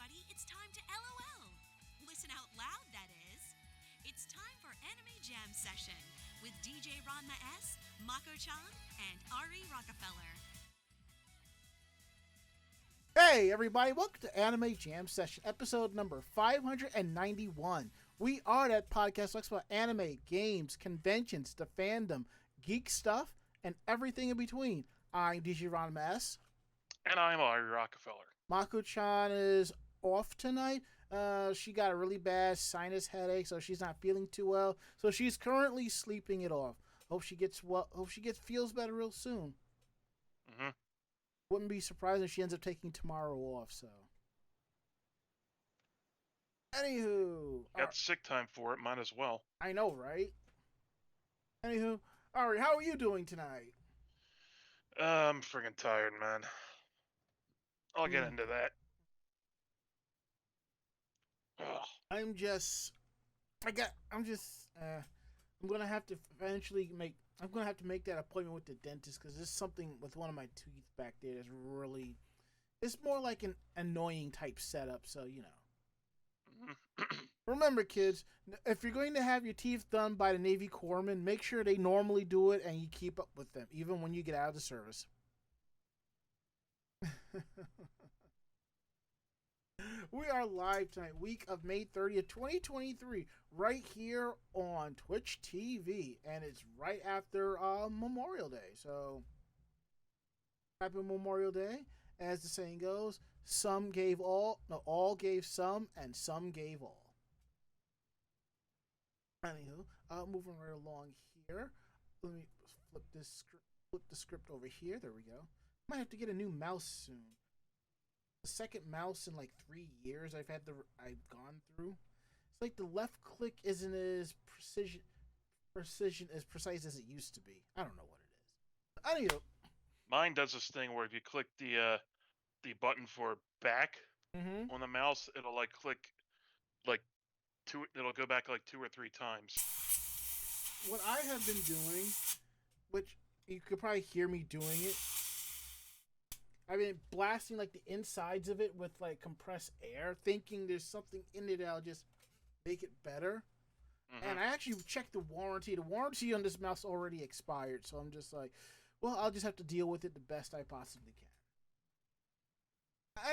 everybody. It's time to LOL. Listen out loud, that is. It's time for Anime Jam Session with DJ Ranma S., Mako-chan, and Ari Rockefeller. Hey everybody, welcome to Anime Jam Session, episode number 591. We are that podcast that talks about anime, games, conventions, the fandom, geek stuff, and everything in between. I'm DJ Ranma S. And I'm Ari Rockefeller. Mako-chan is off tonight. She got a really bad sinus headache, so she's not feeling too well. So she's currently sleeping it off. Hope she feels better real soon. Mm-hmm. Wouldn't be surprised if she ends up taking tomorrow off. So, anywho, Got sick time for it. Might as well. I know, right? Anywho, Ari, how are you doing tonight? I'm friggin' tired, man. I'll get into that. Ugh. I'm gonna have to eventually make. I'm gonna have to make that appointment with the dentist because there's something with one of my teeth back there that's really. It's more like an annoying type setup, so you know. Remember, kids, if you're going to have your teeth done by the Navy Corpsmen, make sure they normally do it and you keep up with them, even when you get out of the service. We are live tonight, week of May 30th, 2023, right here on Twitch TV, and it's right after Memorial Day. So, happy Memorial Day. As the saying goes, all gave some, and some gave all. Anywho, moving right along here. Let me flip the script over here. There we go. Might have to get a new mouse soon. The second mouse in like 3 years I've gone through. It's like the left click isn't as precise as it used to be. I don't know what it is. Anywho, mine does this thing where if you click the button for back on the mouse, it'll like click like it'll go back like 2 or 3 times. What I have been doing, which you could probably hear me doing it, I've been blasting like the insides of it with like compressed air, thinking there's something in it that'll just make it better. Mm-hmm. And I actually checked the warranty. The warranty on this mouse already expired, so I'm just like, well, I'll just have to deal with it the best I possibly can.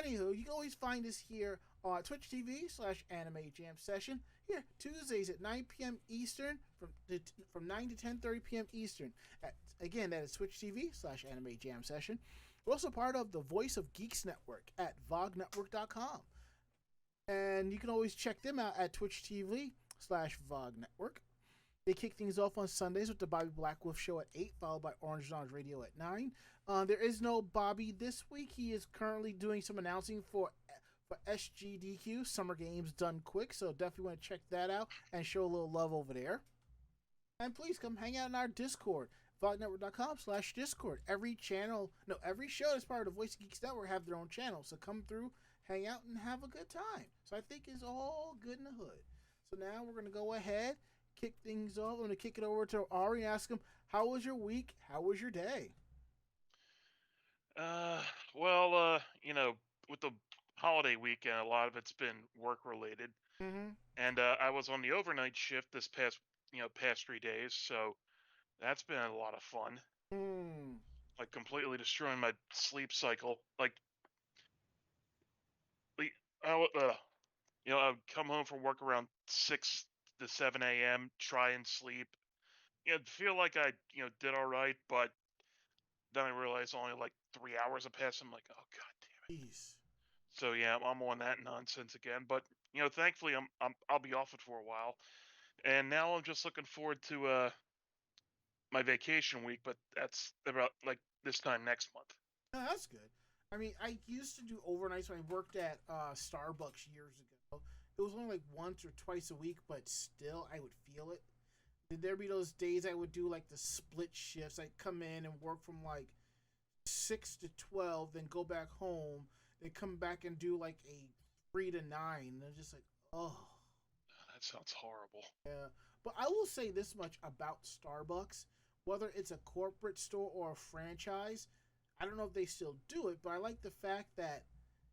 Anywho, you can always find us here on Twitch TV/Anime Jam Session. Here, Tuesdays at 9 p.m. Eastern, from 9 to 10:30 p.m. Eastern. Again, that is Twitch TV/Anime Jam Session. We're also part of the Voice of Geeks Network at vognetwork.com. And you can always check them out at Twitch TV/vognetwork. They kick things off on Sundays with the Bobby Blackwolf Show at 8, followed by Orange Dawn's Radio at 9. There is no Bobby this week. He is currently doing some announcing for SGDQ, Summer Games Done Quick, so definitely want to check that out and show a little love over there. And please come hang out in our Discord, vognetwork.com/Discord. Every show that's part of the Voice of Geeks Network have their own channel, so come through, hang out, and have a good time. So I think it's all good in the hood. So now we're going to go ahead, kick things off. I'm going to kick it over to Ari and ask him, how was your week? How was your day? With the holiday weekend, a lot of it's been work related. Mm-hmm. And I was on the overnight shift this past 3 days, so that's been a lot of fun. Like completely destroying my sleep cycle. I'd come home from work around 6 to 7 a.m., try and sleep. Feel like I did all right, but then I realized only like 3 hours have passed. I'm like, oh god damn it. Jeez. So yeah, I'm on that nonsense again. But thankfully I'll be off it for a while, and now I'm just looking forward to my vacation week. But that's about like this time next month. Oh, that's good. I mean, I used to do overnights when I worked at Starbucks years ago. It was only like once or twice a week, but still, I would feel it. There'd be those days I would do like the split shifts. I'd come in and work from like 6 to 12, then go back home, then come back and do like a 3 to 9. And I'm just like, oh. That sounds horrible. Yeah. But I will say this much about Starbucks. Whether it's a corporate store or a franchise, I don't know if they still do it, but I like the fact that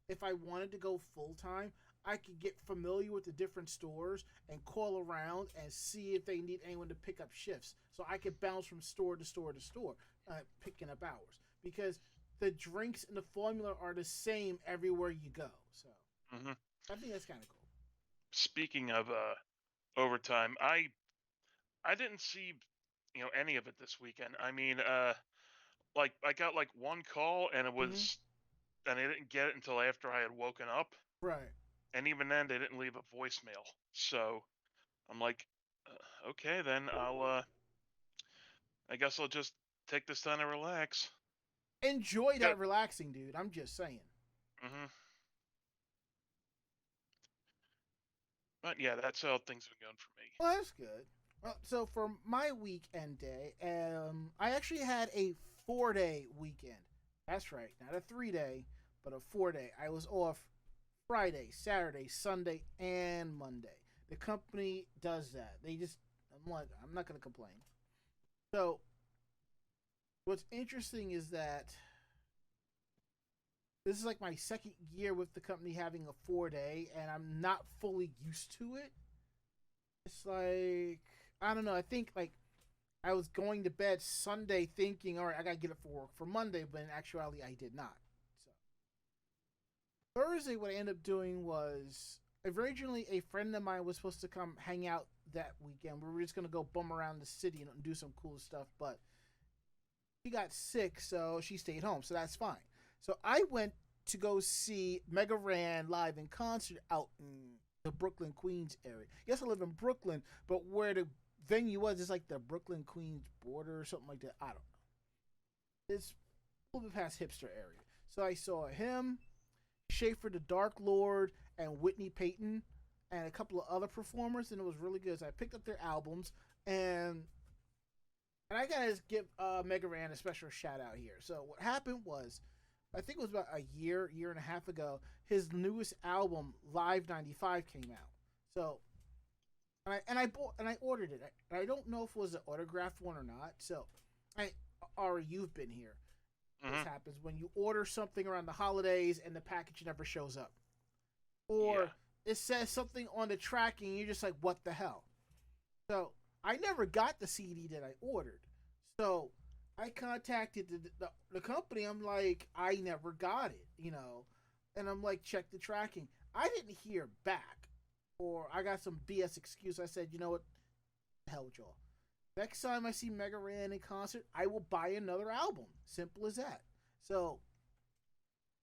if I wanted to go full time, I could get familiar with the different stores and call around and see if they need anyone to pick up shifts. So I could bounce from store to store to store, picking up hours. Because the drinks and the formula are the same everywhere you go. So Hmm. I think that's kind of cool. Speaking of overtime, I didn't see any of it this weekend. I mean, like I got like one call and Hmm. I didn't get it until after I had woken up, Right. and even then they didn't leave a voicemail. So I'm like, okay, then I guess I'll just take this time to relax. Enjoy Got that relaxing, dude. I'm just saying. hmm But yeah, that's how things have been going for me. Well, that's good. Well, so for my weekend day, I actually had a 4-day weekend. That's right, not a 3-day, but a 4-day. I was off Friday, Saturday, Sunday, and Monday. The company does that. I'm not gonna complain. So what's interesting is that this is like my second year with the company having a 4-day, and I'm not fully used to it. It's like I don't know. I think like I was going to bed Sunday thinking, all right, I gotta get up for work for Monday, but in actuality, I did not. So Thursday, what I ended up doing was originally a friend of mine was supposed to come hang out that weekend. We were just gonna go bum around the city and do some cool stuff, but she got sick, so she stayed home. So that's fine. So I went to go see Mega Ran live in concert out in the Brooklyn Queens area. Yes, I live in Brooklyn, but where the venue was is like the Brooklyn Queens border or something like that. I don't know. It's a little bit past hipster area. So I saw him, Schaefer the Dark Lord, and Whitney Payton, and a couple of other performers, and it was really good. So I picked up their albums, and I gotta give Mega Ran a special shout out here. So what happened was, I think it was about a year and a half ago, his newest album, Live '95, came out. So and I ordered it. And I don't know if it was an autographed one or not. So I Ari, you've been here. This Hmm. happens when you order something around the holidays and the package never shows up, Yeah. or it says something on the tracking and you're just like, what the hell? So I never got the CD that I ordered. So I contacted the company. I'm like, I never got it, and I'm like, check the tracking. I didn't hear back, or I got some BS excuse. I said, you know what, the hell with y'all. Next time I see Mega Ran in concert, I will buy another album. Simple as that. So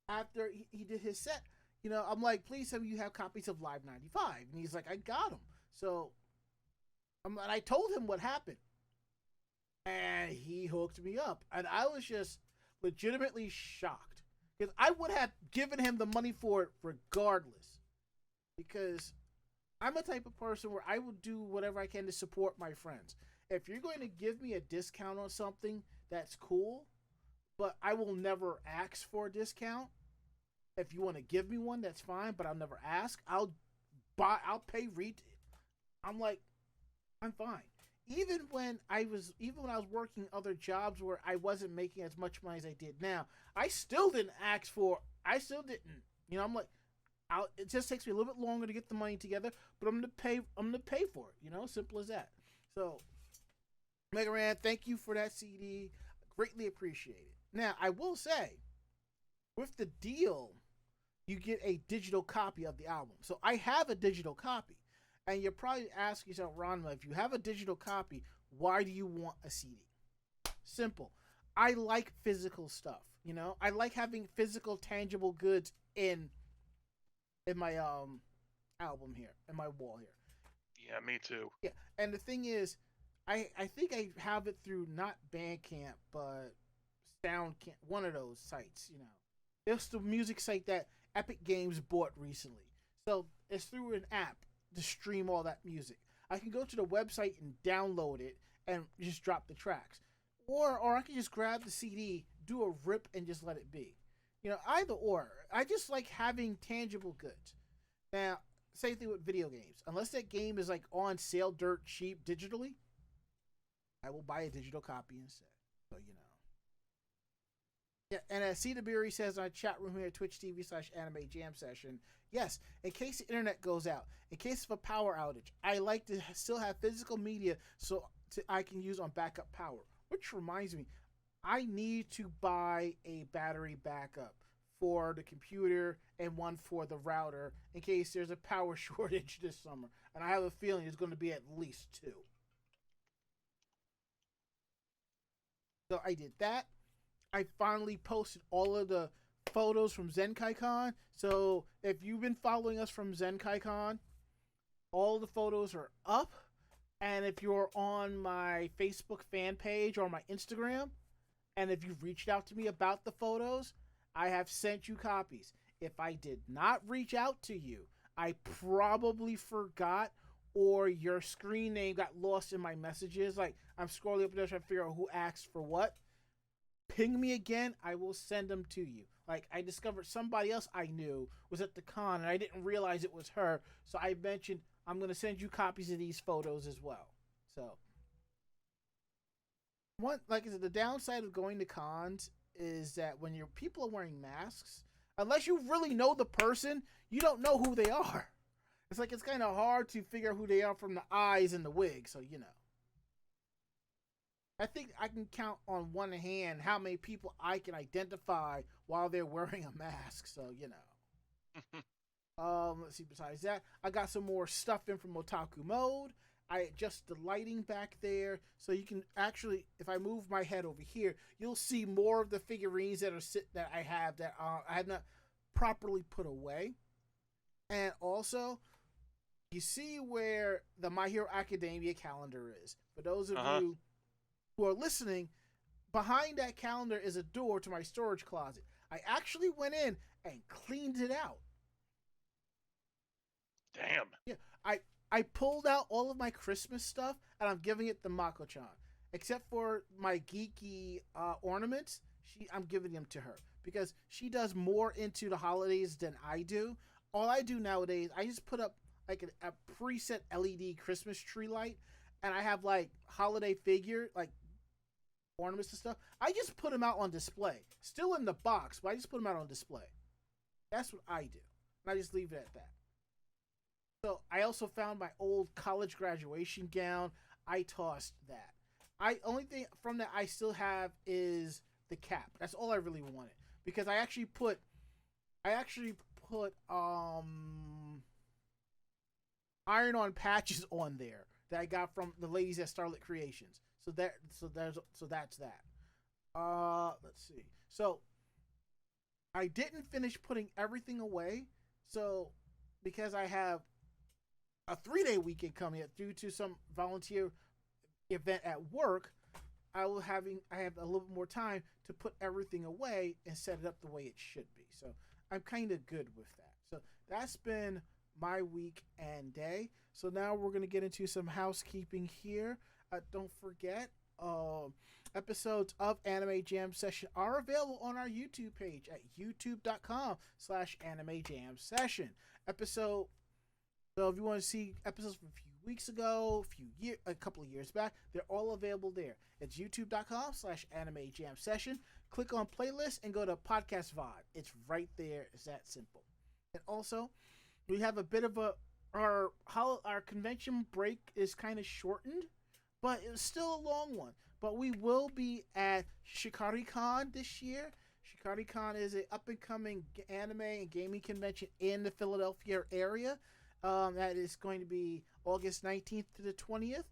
after he did his set, I'm like, please tell me you have copies of Live '95, and he's like, I got them. So and I told him what happened, and he hooked me up, and I was just legitimately shocked because I would have given him the money for it regardless. Because I'm a type of person where I will do whatever I can to support my friends. If you're going to give me a discount on something, that's cool, but I will never ask for a discount. If you want to give me one, that's fine, but I'll never ask. I'll pay retail. I'm like, I'm fine. Even when I was working other jobs where I wasn't making as much money as I did now, I still didn't ask for. I still didn't. I'm like, it just takes me a little bit longer to get the money together, but I'm gonna pay. I'm gonna pay for it. Simple as that. So, Mega Ran, thank you for that CD. Greatly appreciate it. Now, I will say, with the deal, you get a digital copy of the album. So I have a digital copy. And you're probably asking yourself, Ronma, if you have a digital copy, why do you want a CD? Simple. I like physical stuff. I like having physical, tangible goods in my album here, in my wall here. Yeah, me too. Yeah, and the thing is, I think I have it through not Bandcamp, but SoundCamp, one of those sites. It's the music site that Epic Games bought recently. So it's through an app to stream all that music. I can go to the website and download it and just drop the tracks. Or I can just grab the CD, do a rip, and just let it be. Either or. I just like having tangible goods. Now, same thing with video games. Unless that game is like on sale dirt cheap digitally, I will buy a digital copy instead. So Yeah, and as Cedaburi says on our chat room here at Twitch TV/Anime Jam Session, yes, in case the internet goes out, in case of a power outage, I like to still have physical media I can use on backup power. Which reminds me, I need to buy a battery backup for the computer and one for the router in case there's a power shortage this summer. And I have a feeling there's going to be at least two. So I did that. I finally posted all of the photos from ZenkaiCon. So if you've been following us from ZenkaiCon, all the photos are up. And if you're on my Facebook fan page or my Instagram, and if you've reached out to me about the photos, I have sent you copies. If I did not reach out to you, I probably forgot, or your screen name got lost in my messages. Like, I'm scrolling up there trying to figure out who asked for what. Ping me again, I will send them to you. Like, I discovered somebody else I knew was at the con, and I didn't realize it was her. So I mentioned, I'm going to send you copies of these photos as well. So, like I said, the downside of going to cons is that when your people are wearing masks, unless you really know the person, you don't know who they are. It's like, it's kind of hard to figure out who they are from the eyes and the wig, so you know. I think I can count on one hand how many people I can identify while they're wearing a mask, so you know. Let's see, besides that, I got some more stuff in from Otaku Mode. I adjust the lighting back there, so you can actually, if I move my head over here, you'll see more of the figurines that I have that I have not properly put away. And also, you see where the My Hero Academia calendar is. For those of you who are listening, behind that calendar is a door to my storage closet. I actually went in and cleaned it out. Damn. Yeah, I pulled out all of my Christmas stuff, and I'm giving it to Mako-chan. Except for my geeky ornaments, I'm giving them to her. Because she does more into the holidays than I do. All I do nowadays, I just put up like a preset LED Christmas tree light, and I have like holiday figure, like ornaments and stuff. I just put them out on display. Still in the box, but I just put them out on display. That's what I do. And I just leave it at that. So I also found my old college graduation gown. I tossed that. Only thing from that I still have is the cap. That's all I really wanted, because I actually put iron-on patches on there that I got from the ladies at Starlit Creations. So that's that. Let's see. So I didn't finish putting everything away. So because I have a 3-day weekend coming up due to some volunteer event at work, I have a little bit more time to put everything away and set it up the way it should be. So I'm kind of good with that. So that's been my week and day. So now we're going to get into some housekeeping here. Don't forget, episodes of Anime Jam Session are available on our YouTube page at youtube.com/Anime Jam Session. So if you want to see episodes from a few weeks ago, a couple of years back, they're all available there. It's youtube.com/Anime Jam Session. Click on playlist and go to podcast VOD. It's right there. It's that simple. And also, we have a bit of our convention break is kind of shortened, but it's still a long one. But we will be at ShikariCon this year. ShikariCon is an up-and-coming anime and gaming convention in the Philadelphia area. That is going to be August 19th to the 20th.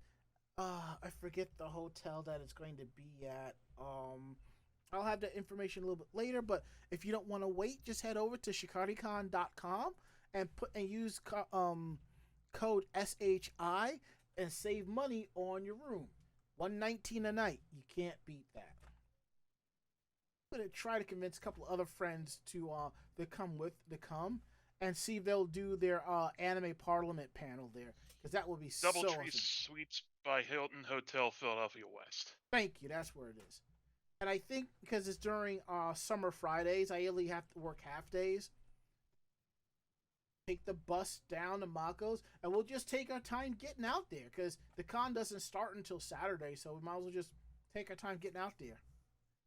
I forget the hotel that it's going to be at. I'll have that information a little bit later, but if you don't want to wait, just head over to shikaricon.com and use code SHI and save money on your room. $119 a night. You can't beat that. I'm going to try to convince a couple of other friends to come and see if they'll do their anime parliament panel there, because that would be so awesome. Doubletree Suites by Hilton Hotel, Philadelphia West. Thank you. That's where it is. And I think because it's during summer Fridays, I only have to work half days. Take the bus down to Mako's, and we'll just take our time getting out there, because the con doesn't start until Saturday, so we might as well just take our time getting out there.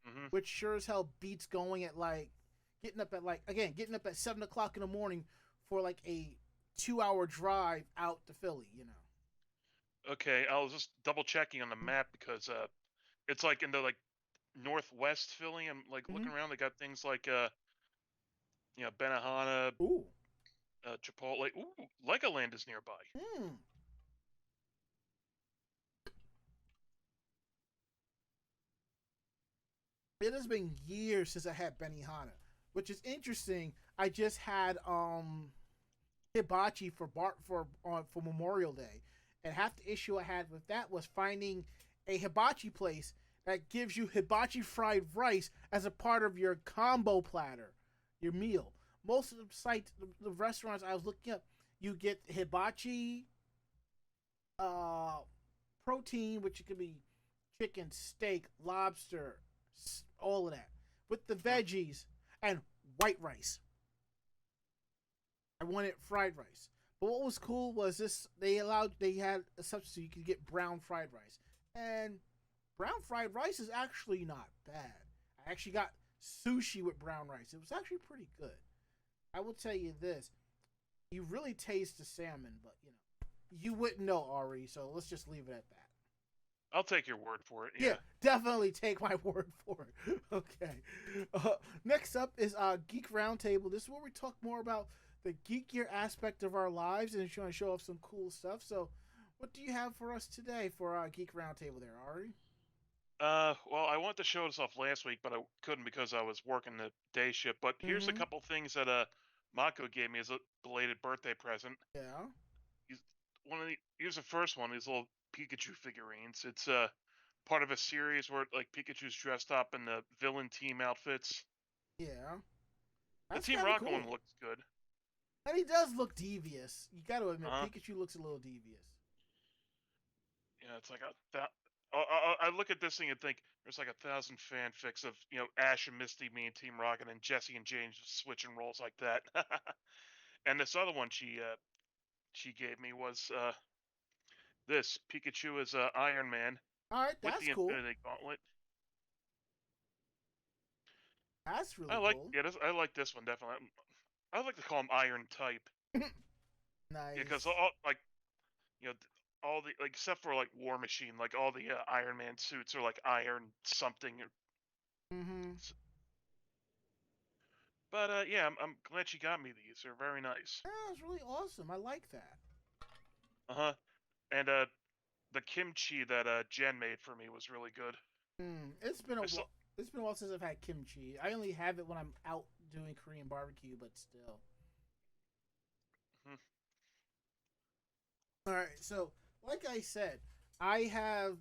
Hmm. which sure as hell beats going at like getting up at 7 o'clock in the morning for like a 2 hour drive out to Philly. Okay, I was just double checking on the map because it's like in the like northwest Philly. I'm like Mm-hmm. looking around. They got things like Benihana, Ooh. Chipotle. Ooh, Legoland is nearby. Hmm. It has been years since I had Benihana, which is interesting. I just had hibachi for Memorial Day, and half the issue I had with that was finding a hibachi place that gives you hibachi fried rice as a part of your combo platter, your meal. Most of the sites, the restaurants I was looking up, you get hibachi, uh, protein, which could be chicken, steak, lobster, all of that, with the Hmm. veggies and white rice. I wanted fried rice. But what was cool was they had a substitute you could get brown fried rice. And brown fried rice is actually not bad. I actually got sushi with brown rice. It was actually pretty good. I will tell you this. You really taste the salmon, but you wouldn't know, Ari, so let's just leave it at that. I'll take your word for it. Yeah, Yeah. definitely take my word for it. Okay. Next up is Geek Roundtable. This is where we talk more about the geekier aspect of our lives and trying to show off some cool stuff. So, what do you have for us today for Geek Roundtable there, Ari? Well, I wanted to show this off last week, but I couldn't because I was working the day shift. But here's a Mm-hmm. couple things that Mako gave me as a belated birthday present. Yeah. He's here's the first one. These little Pikachu figurines. It's part of a series where like Pikachu's dressed up in the villain team outfits. Yeah. The That's Team kind of Rocket one cool. looks good. And he does look devious. You got to admit, Uh huh. Pikachu looks a little devious. Yeah, it's like I look at this thing and think there's like 1,000 fanfics of Ash and Misty, me and Team Rocket, and Jesse and James just switching roles like that. And this other one she gave me was this Pikachu is Iron Man All right, with that's the cool. Infinity Gauntlet. That's I really like cool. yeah, I like this one definitely. I like to call him Iron Type because Nice. all like you know all the like except for like War Machine, like all the Iron Man suits are like iron something. Mm-hmm. But yeah, I'm glad she got me these. They're very nice. Yeah, that's really awesome. I like that. Uh huh. And the kimchi that Jen made for me was really good. It's been a I still while. It's been a while since I've had kimchi. I only have it when I'm out doing Korean barbecue, but still. mhm. All right. So, like I said, I have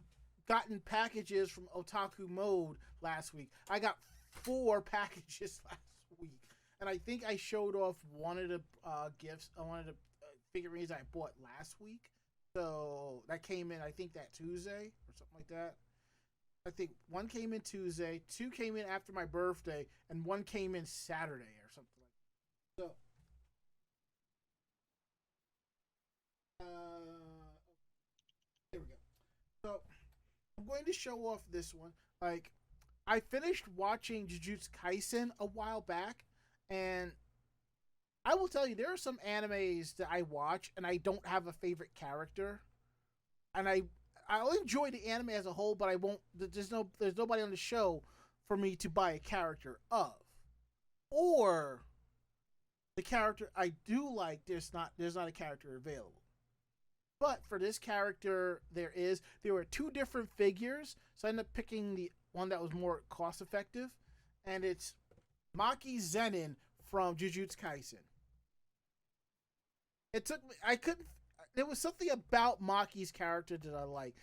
gotten packages from Otaku Mode last week. I got 4 packages last week, and I think I showed off one of the gifts. One of the figurines I bought last week. So that came in, I think, that Tuesday or something like that. I think one came in Tuesday, 2 came in after my birthday, and 1 came in Saturday or something like that. So, there we go. So, I'm going to show off this one. Like, I finished watching Jujutsu Kaisen a while back, and I will tell you, there are some animes that I watch, and I don't have a favorite character. And I'll enjoy the anime as a whole, but I won't. There's nobody on the show for me to buy a character of, or the character I do like. There's not a character available. But for this character, there were 2 different figures, so I ended up picking the one that was more cost effective, and it's Maki Zenin from Jujutsu Kaisen. It took me. I couldn't. There was something about Maki's character that I like.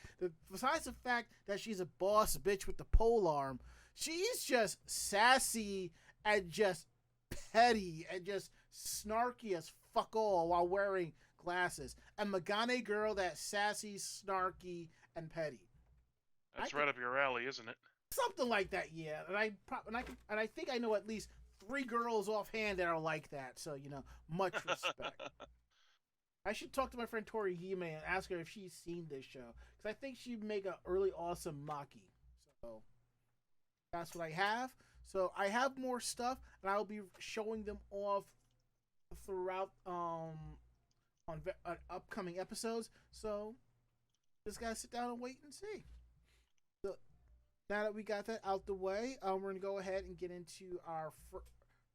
Besides the fact that she's a boss bitch with the pole arm, she's just sassy and just petty and just snarky as fuck all while wearing glasses. And Magane girl, that sassy, snarky, and petty. I That's could right up your alley, isn't it? something like that, yeah. And I think I know at least 3 girls offhand that are like that. So much respect. I should talk to my friend Tori Hime and ask her if she's seen this show because I think she'd make a really awesome Maki. So That's what I have. So I have more stuff, and I'll be showing them off throughout on upcoming episodes. So just gotta sit down and wait and see. So now that we got that out the way, we're gonna go ahead and get into our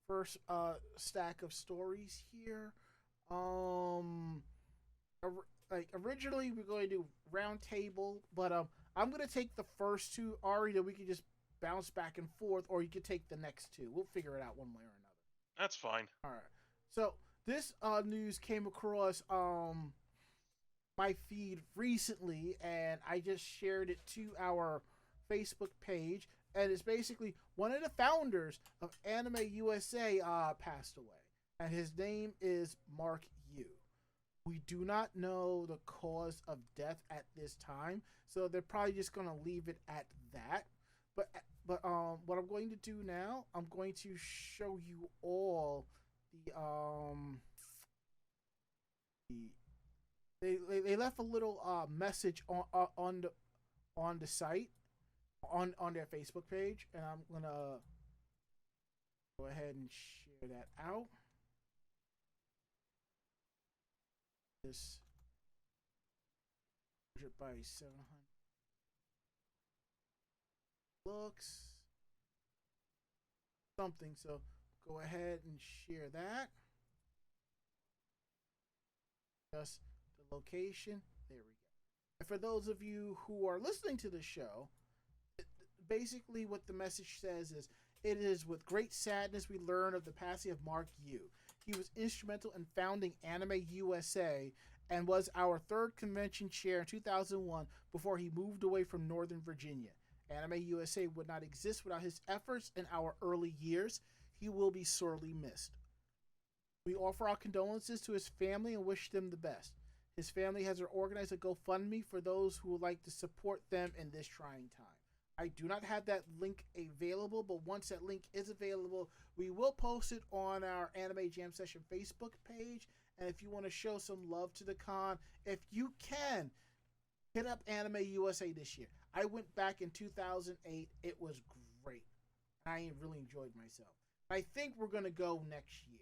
first stack of stories here. Um, like originally we're going to do round table, but I'm gonna take the first two. Ari, that we can just bounce back and forth, or you could take the next two. We'll figure it out one way or another. That's fine. All right. So this news came across my feed recently, and I just shared it to our Facebook page. And it's basically one of the founders of Anime USA passed away, and his name is Mark Yu. We do not know the cause of death at this time, so they're probably just gonna leave it at that. But what I'm going to do now, I'm going to show you all the they left a little message on the site on their Facebook page, and I'm gonna go ahead and share that out. This 100 by 700 looks something. So go ahead and share that. Just the location. There we go. And for those of you who are listening to the show, basically what the message says is, it is with great sadness we learn of the passing of Mark Yu. He was instrumental in founding Anime USA and was our third convention chair in 2001 before he moved away from Northern Virginia. Anime USA would not exist without his efforts in our early years. He will be sorely missed. We offer our condolences to his family and wish them the best. His family has organized a GoFundMe for those who would like to support them in this trying time. I do not have that link available, but once that link is available, we will post it on our Anime Jam Session Facebook page. And if you want to show some love to the con, if you can, hit up Anime USA this year. I went back in 2008. It was great. I really enjoyed myself. I think we're going to go next year.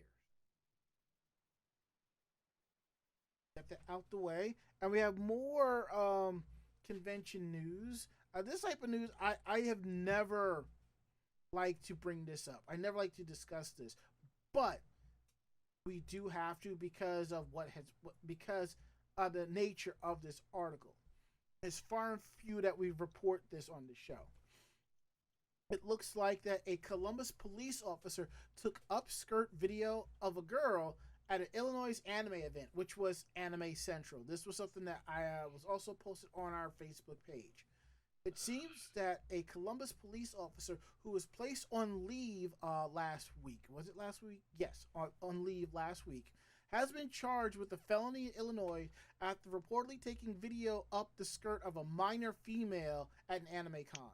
Get that out the way. And we have more convention news. This type of news, I have never liked to bring this up. I never like to discuss this. But we do have to because of because of the nature of this article. It's far and few that we report this on the show. It looks like that a Columbus police officer took upskirt video of a girl at an Illinois anime event, which was Anime Central. This was something that I was also posted on our Facebook page. It seems that a Columbus police officer who was placed on leave last week, was it last week? Yes, on leave last week, has been charged with a felony in Illinois after reportedly taking video up the skirt of a minor female at an anime con.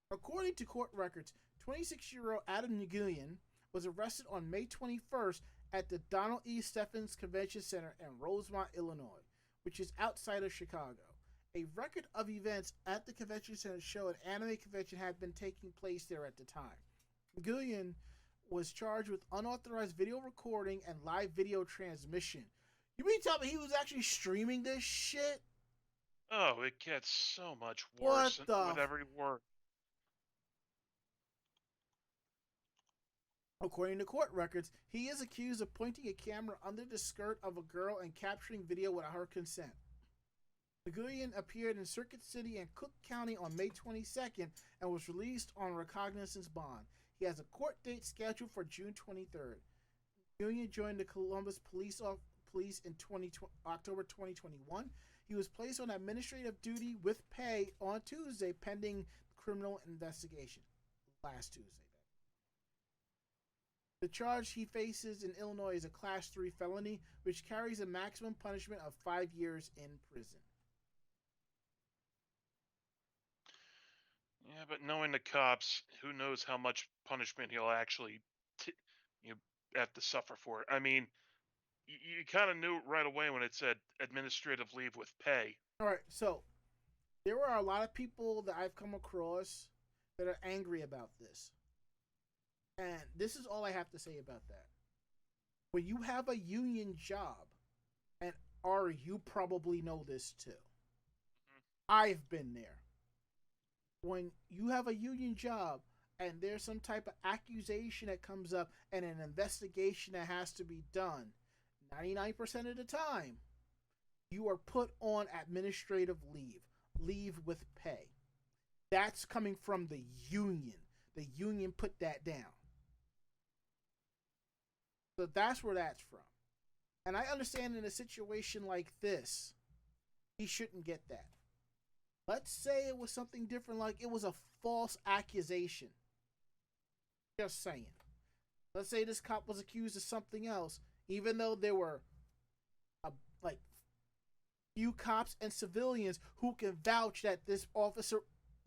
According to court records, 26-year-old Adam Nguyen was arrested on May 21st at the Donald E. Stephens Convention Center in Rosemont, Illinois, which is outside of Chicago. A record of events at the convention center show an anime convention had been taking place there at the time. Nguyen was charged with unauthorized video recording and live video transmission. You mean tell me he was actually streaming this shit? Oh, it gets so much worse with every word. According to court records, he is accused of pointing a camera under the skirt of a girl and capturing video without her consent. Nguyen appeared in Circuit City and Cook County on May 22nd and was released on recognizance bond. He has a court date scheduled for June 23rd. Nguyen joined the Columbus Police in October 2021. He was placed on administrative duty with pay on Tuesday pending criminal investigation. Last Tuesday. The charge he faces in Illinois is a Class 3 felony, which carries a maximum punishment of 5 years in prison. Yeah, but knowing the cops, who knows how much punishment he'll actually have to suffer for it. I mean, you kind of knew right away when it said administrative leave with pay. All right, so there are a lot of people that I've come across that are angry about this. And this is all I have to say about that. When you have a union job, and Ari, you probably know this too. I've been there. When you have a union job and there's some type of accusation that comes up and an investigation that has to be done, 99% of the time, you are put on administrative leave, leave with pay. That's coming from the union. The union put that down. So that's where that's from. And I understand in a situation like this, he shouldn't get that. Let's say it was something different, like it was a false accusation. Just saying. Let's say this cop was accused of something else, even though there were like few cops and civilians who can vouch that this officer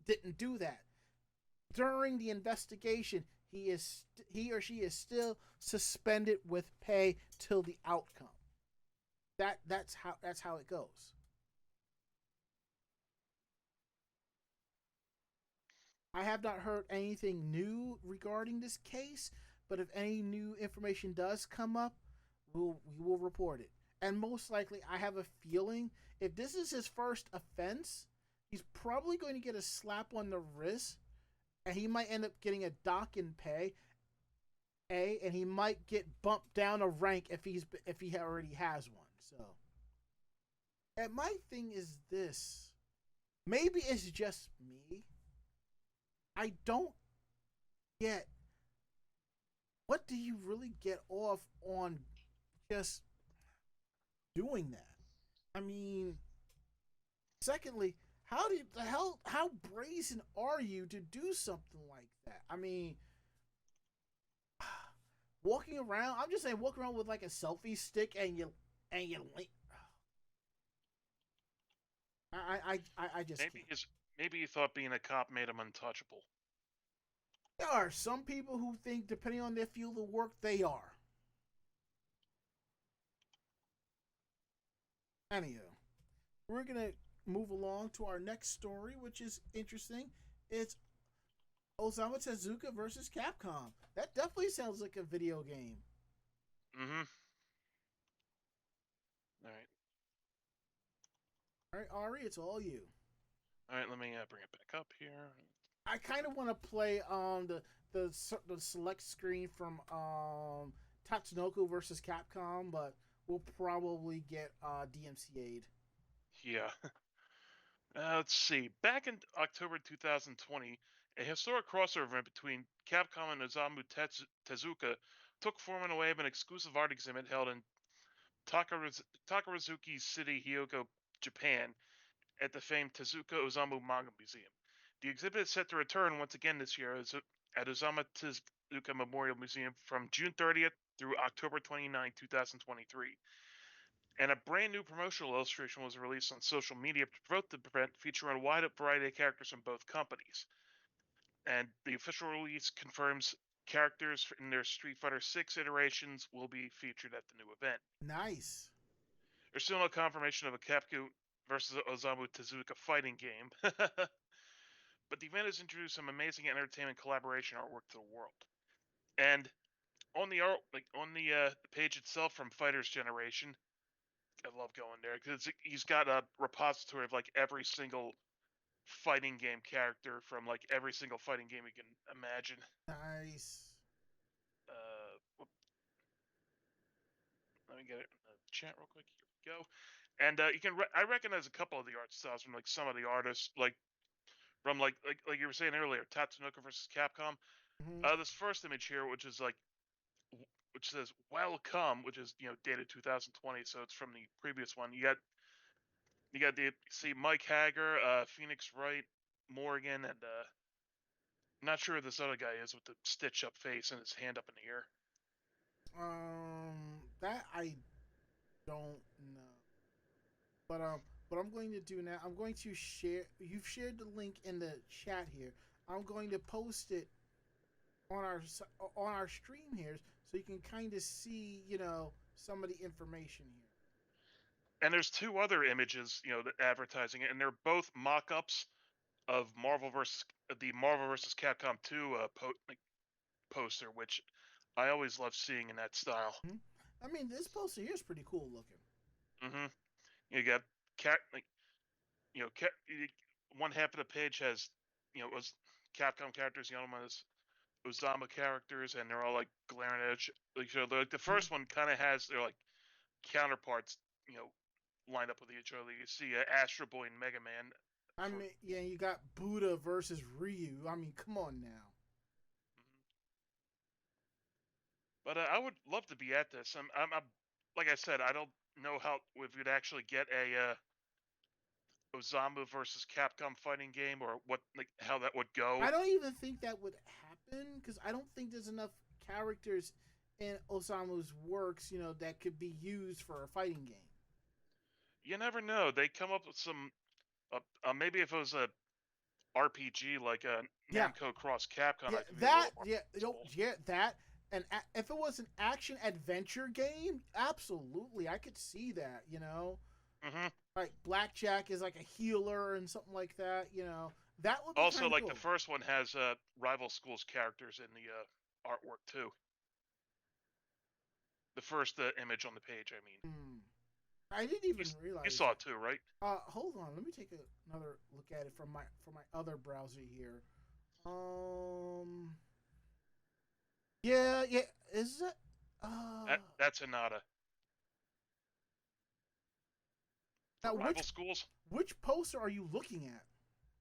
didn't do that. During the investigation, he or she is still suspended with pay till the outcome. That's how it goes. I have not heard anything new regarding this case, but if any new information does come up, we will report it. And most likely, I have a feeling if this is his first offense, he's probably going to get a slap on the wrist, and he might end up getting a dock in pay. And he might get bumped down a rank if he already has one. So, and my thing is this: maybe it's just me. I don't get, what do you really get off on just doing that? I mean, secondly, how brazen are you to do something like that? I mean, walking around, I'm just saying, walking around with like a selfie stick and you link. I just Maybe can't. maybe he thought being a cop made him untouchable. There are some people who think, depending on their field of work, they are. Anywho, we're gonna move along to our next story, which is interesting. It's Osamu Tezuka versus Capcom. That definitely sounds like a video game. Mm-hmm. All right. All right, Ari, it's all you. All right. Let me bring it back up here. I kind of want to play the select screen from Tatsunoko versus Capcom, but we'll probably get DMCA'd. Yeah. Let's see. Back in October 2020, a historic crossover event between Capcom and Osamu Tezuka took form in a way of an exclusive art exhibit held in Takarazuki City, Hyoko, Japan, at the famed Tezuka Osamu Manga Museum. The exhibit is set to return once again this year at Osamu Tezuka Memorial Museum from June 30th through October 29, 2023. And a brand new promotional illustration was released on social media to promote the event, featuring a wide variety of characters from both companies. And the official release confirms characters in their Street Fighter 6 iterations will be featured at the new event. Nice. There's still no confirmation of a Capcom versus Osamu Tezuka fighting game, but the event has introduced some amazing entertainment collaboration artwork to the world. And on the art, like on the page itself from Fighters Generation, I love going there because he's got a repository of like every single fighting game character from like every single fighting game you can imagine. Nice. Let me get it in the chat real quick. Here we go. And you can I recognize a couple of the art styles from like some of the artists, like from like you were saying earlier, Tatsunoko versus Capcom. Mm-hmm. This first image here, which is like which says "Welcome," which is dated 2020, so it's from the previous one. You got the see Mike Hager, Phoenix Wright, Morgan, and I'm not sure who this other guy is with the stitch up face and his hand up in the air. That I don't know. What I'm going to do now, I'm going to share. You've shared the link in the chat here. I'm going to post it on our stream here, so you can kind of see, some of the information here. And there's two other images, that advertising it, and they're both mock-ups of Marvel versus Capcom 2 poster, which I always love seeing in that style. Mhm. I mean, this poster here is pretty cool looking. Hmm You got cat like you know cat, one half of the page has was Capcom characters, the other one is Osama characters, and they're all like glaring at like so. Like the Mhm. first one kind of has their like counterparts, you know, lined up with each other. You see Astro Boy and Mega Man I for. mean, yeah, you got Buddha versus Ryu. I mean, come on now. Mhm. But I would love to be at this. I'm like I said, I don't know how if we'd actually get a Osamu versus Capcom fighting game or what like how that would go. I don't even think that would happen because I don't think there's enough characters in Osamu's works, that could be used for a fighting game. You never know. They come up with some. Maybe if it was a RPG like a Yeah, Namco Cross Capcom, yeah, that could be a that, little more yeah, possible. yeah, that. And if it was an action adventure game, absolutely, I could see that. Hmm Like Blackjack is like a healer and something like that. That would be Also, kind of like the cool. first one has rival schools characters in the artwork too. The first image on the page, I mean. Hmm. I didn't You, even you realize saw it that. too, right? Hold on. Let me take another look at it from my other browser here. Um. Yeah. Yeah. Is it? Uh. That's Hinata. For Now, rival schools, which poster are you looking at?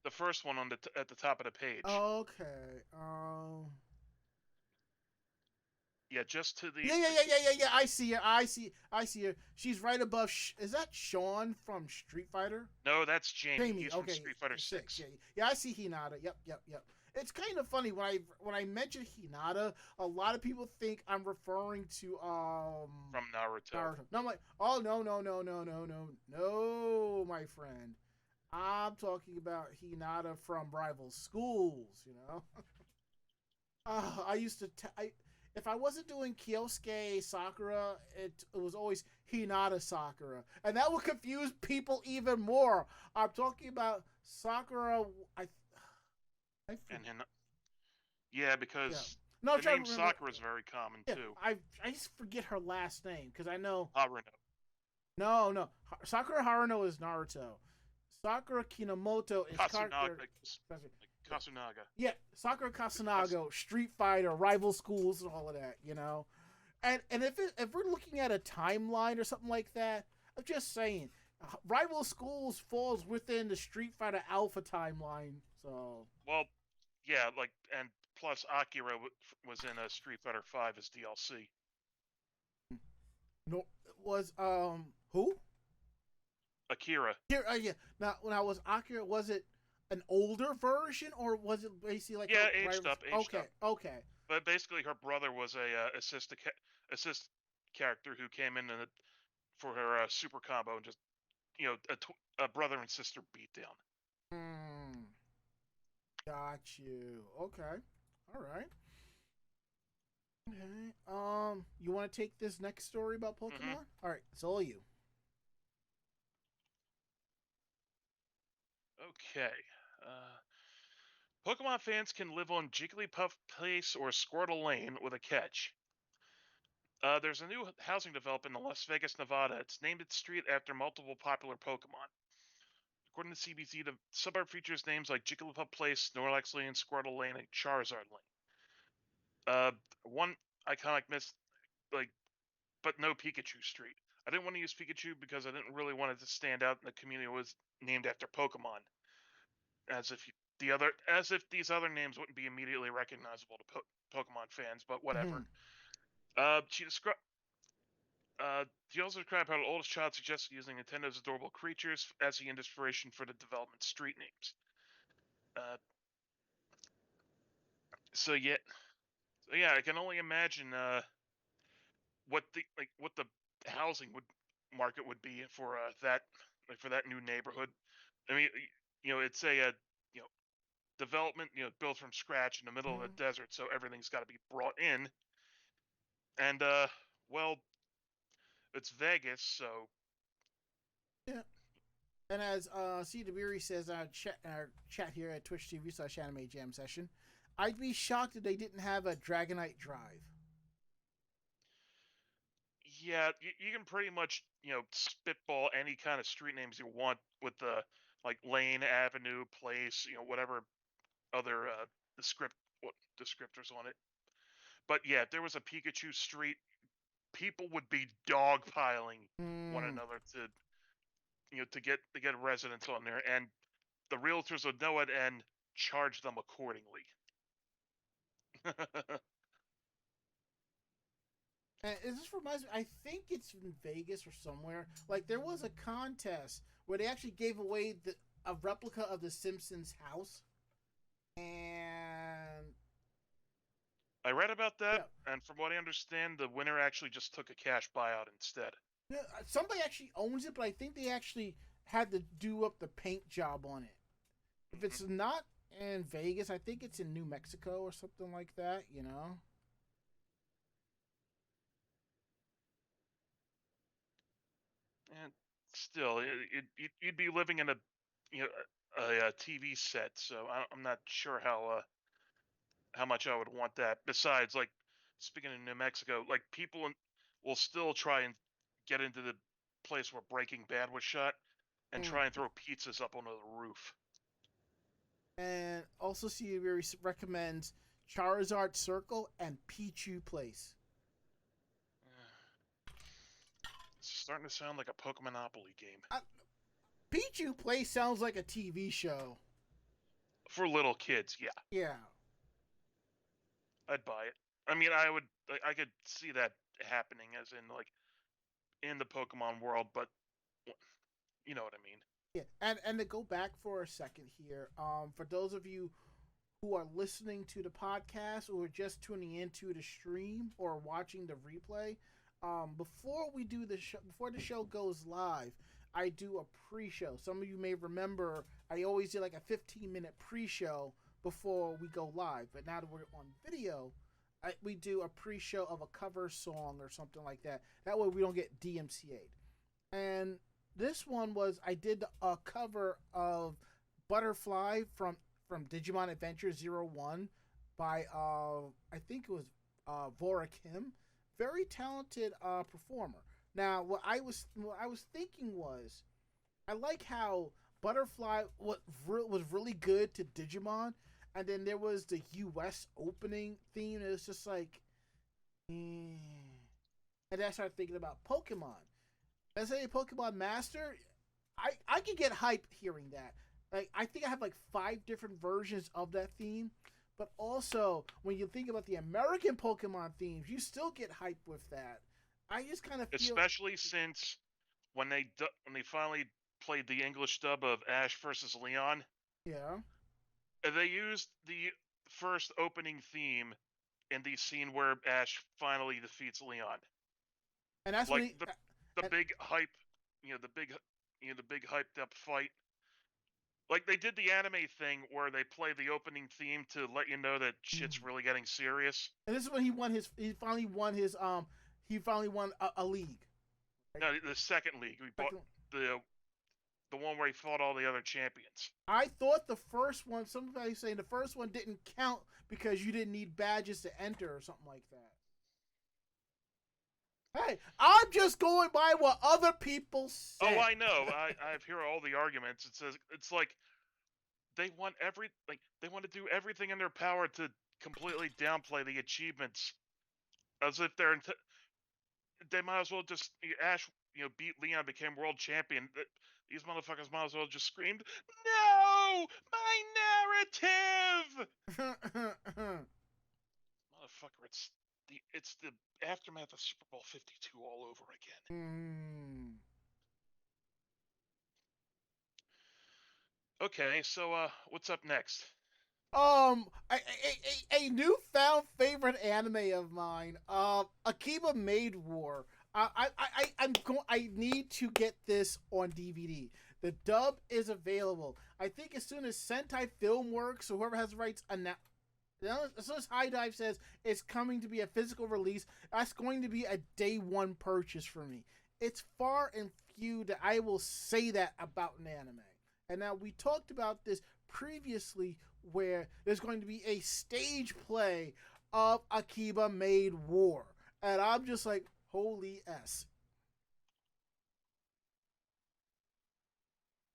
the first one on at the top of the page. Okay. Yeah, just to Yeah, yeah, yeah, yeah, yeah, yeah. I see her. I see her. She's right above. Is that Sean from Street Fighter? no, that's Jamie. Jamie. He's from Okay, Street Fighter six. 6. Yeah, yeah. I see Hinata. Yep, yep, yep. It's kind of funny when I mention Hinata, a lot of people think I'm referring to From Naruto. Naruto. No, I'm like, oh no, no, no, no, no, no, no, my friend. I'm talking about Hinata from rival schools. I used to. If I wasn't doing Kyosuke Sakura, it was always Hinata Sakura, and that would confuse people even more. I'm talking about Sakura. I. I And yeah, yeah. because No, I'm the trying to name remember. Sakura is very common Yeah, too. I just forget her last name because I know. Haruno. No, no. Sakura Haruno is Naruto. Sakura Kinomoto is Kasunaga. character. Like Kasunaga. Yeah, Sakura Kas- Kasanago, Street Fighter, rival schools, and all of that. And if we're looking at a timeline or something like that, I'm just saying, rival schools falls within the Street Fighter Alpha timeline. So well, yeah, like and plus Akira was in a Street Fighter 5 as DLC. no, was who? Akira. Here, yeah. Now, when I was Akira, was it an older version or was it basically like Yeah, a rival? aged Okay, up. okay. But basically, her brother was a assist character who came in for her super combo and just a brother and sister beatdown. Hmm. Got you. Okay. All right. Okay. You want to take this next story about Hmm Pokemon? All right, it's all you. Okay. Uh, Pokemon fans can live on Jigglypuff Place or Squirtle Lane with a catch. There's a new housing development in Las Vegas, Nevada. It's named its street after multiple popular Pokemon. According to CBZ, the suburb features names like Jigglypuff Place, Snorlax Lane, Squirtle Lane, and Charizard Lane. One iconic miss, like, but no Pikachu Street. I didn't want to use Pikachu because I didn't really want it to stand out in the community was named after Pokemon, as if as if these other names wouldn't be immediately recognizable to Pokemon fans. But whatever. Mhm. She described. She also described how the oldest child suggested using Nintendo's adorable creatures as the inspiration for the development street names. Uh, so yeah, I can only imagine what the housing would market would be for that for that new neighborhood. I mean, it's a you know development built from scratch in the middle of the Mhm. desert, so everything's got to be brought in. And well, it's Vegas, so Yeah. And as C. DeBeery says in our chat here at Twitch TV/Anime Jam Session, I'd be shocked if they didn't have a Dragonite Drive. Yeah, you can pretty much spitball any kind of street names you want with the like lane, avenue, place, whatever other descriptors on it. But yeah, if there was a Pikachu street, people would be dogpiling one Hmm. another to get residents on there, and the realtors would know it and charge them accordingly. And it just reminds me, I think it's in Vegas or somewhere. Like there was a contest where they actually gave away a replica of the Simpsons house, and I read about that, yeah, and from what I understand, the winner actually just took a cash buyout instead. yeah, somebody actually owns it, but I think they actually had to do up the paint job on it. If it's Hmm. not in Vegas, I think it's in New Mexico or something like that. You know. And still, you'd be living in you know a TV set, so I'm not sure how much I would want that. Besides, like speaking of New Mexico, like will still try and get into the place where Breaking Bad was shot and Mm. try and throw pizzas up onto the roof. And also, Siri recommends Charizard Circle and Pichu Place. It's starting to sound like a Pokemonopoly game Pichu Place sounds like a TV show. for little kids. Yeah, Yeah. I'd buy it. I mean, I could see that happening, as in like in the Pokemon world, but you know what I mean. Yeah. And to go back for a second here, for those of you who are listening to the podcast or just tuning into the stream or watching the replay, before we do the show, before the show goes live, I do a pre-show. Some of you may remember I always do like a 15-minute pre-show before we go live. But now that we're on video, we do a pre-show of a cover song or something like that. That way we don't get DMCA'd. And this one was I did a cover of Butterfly from Digimon Adventure 01 by I think it was Vora Kim, very talented performer. Now what I was thinking was I like how Butterfly was really good to Digimon, and then there was the U.S. opening theme. It was just like, and then I started thinking about Pokemon. Let's say Pokemon Master, I can get hype hearing that. Like I think I have like 5 different versions of that theme, but also when you think about the American Pokemon themes, you still get hype with that. I just kind of feel Especially since when they finally played the English dub of Ash versus Leon, yeah, they used the first opening theme in the scene where Ash finally defeats Leon. and that's when Like he the and, big hype, the big hyped up fight. Like they did the anime thing where they play the opening theme to let you know that shit's really getting serious. and this is when he finally won a league. Right? No, the second league we bought Second, the one where he fought all the other champions. I thought the first one. Somebody saying the first one didn't count because you didn't need badges to enter or something like that. Hey, I'm just going by what other people Oh, said. I know. I've heard all the arguments. It's like they want to do everything in their power to completely downplay the achievements, as if they might as well just Ash beat Leon, became world champion. These motherfuckers might as well just screamed, "No, my narrative!" Motherfucker, it's the aftermath of Super Bowl 52 all over again. Hmm. Okay, so what's up next? A newfound favorite anime of mine, Akiba Maid War. I need to get this on DVD. The dub is available. I think as soon as Sentai Filmworks or whoever has the rights as soon as High Dive says it's coming to be a physical release, that's going to be a day one purchase for me. it's far and few that I will say that about an anime. And now we talked about this previously, where there's going to be a stage play of Akiba Made War, and I'm just like, holy s.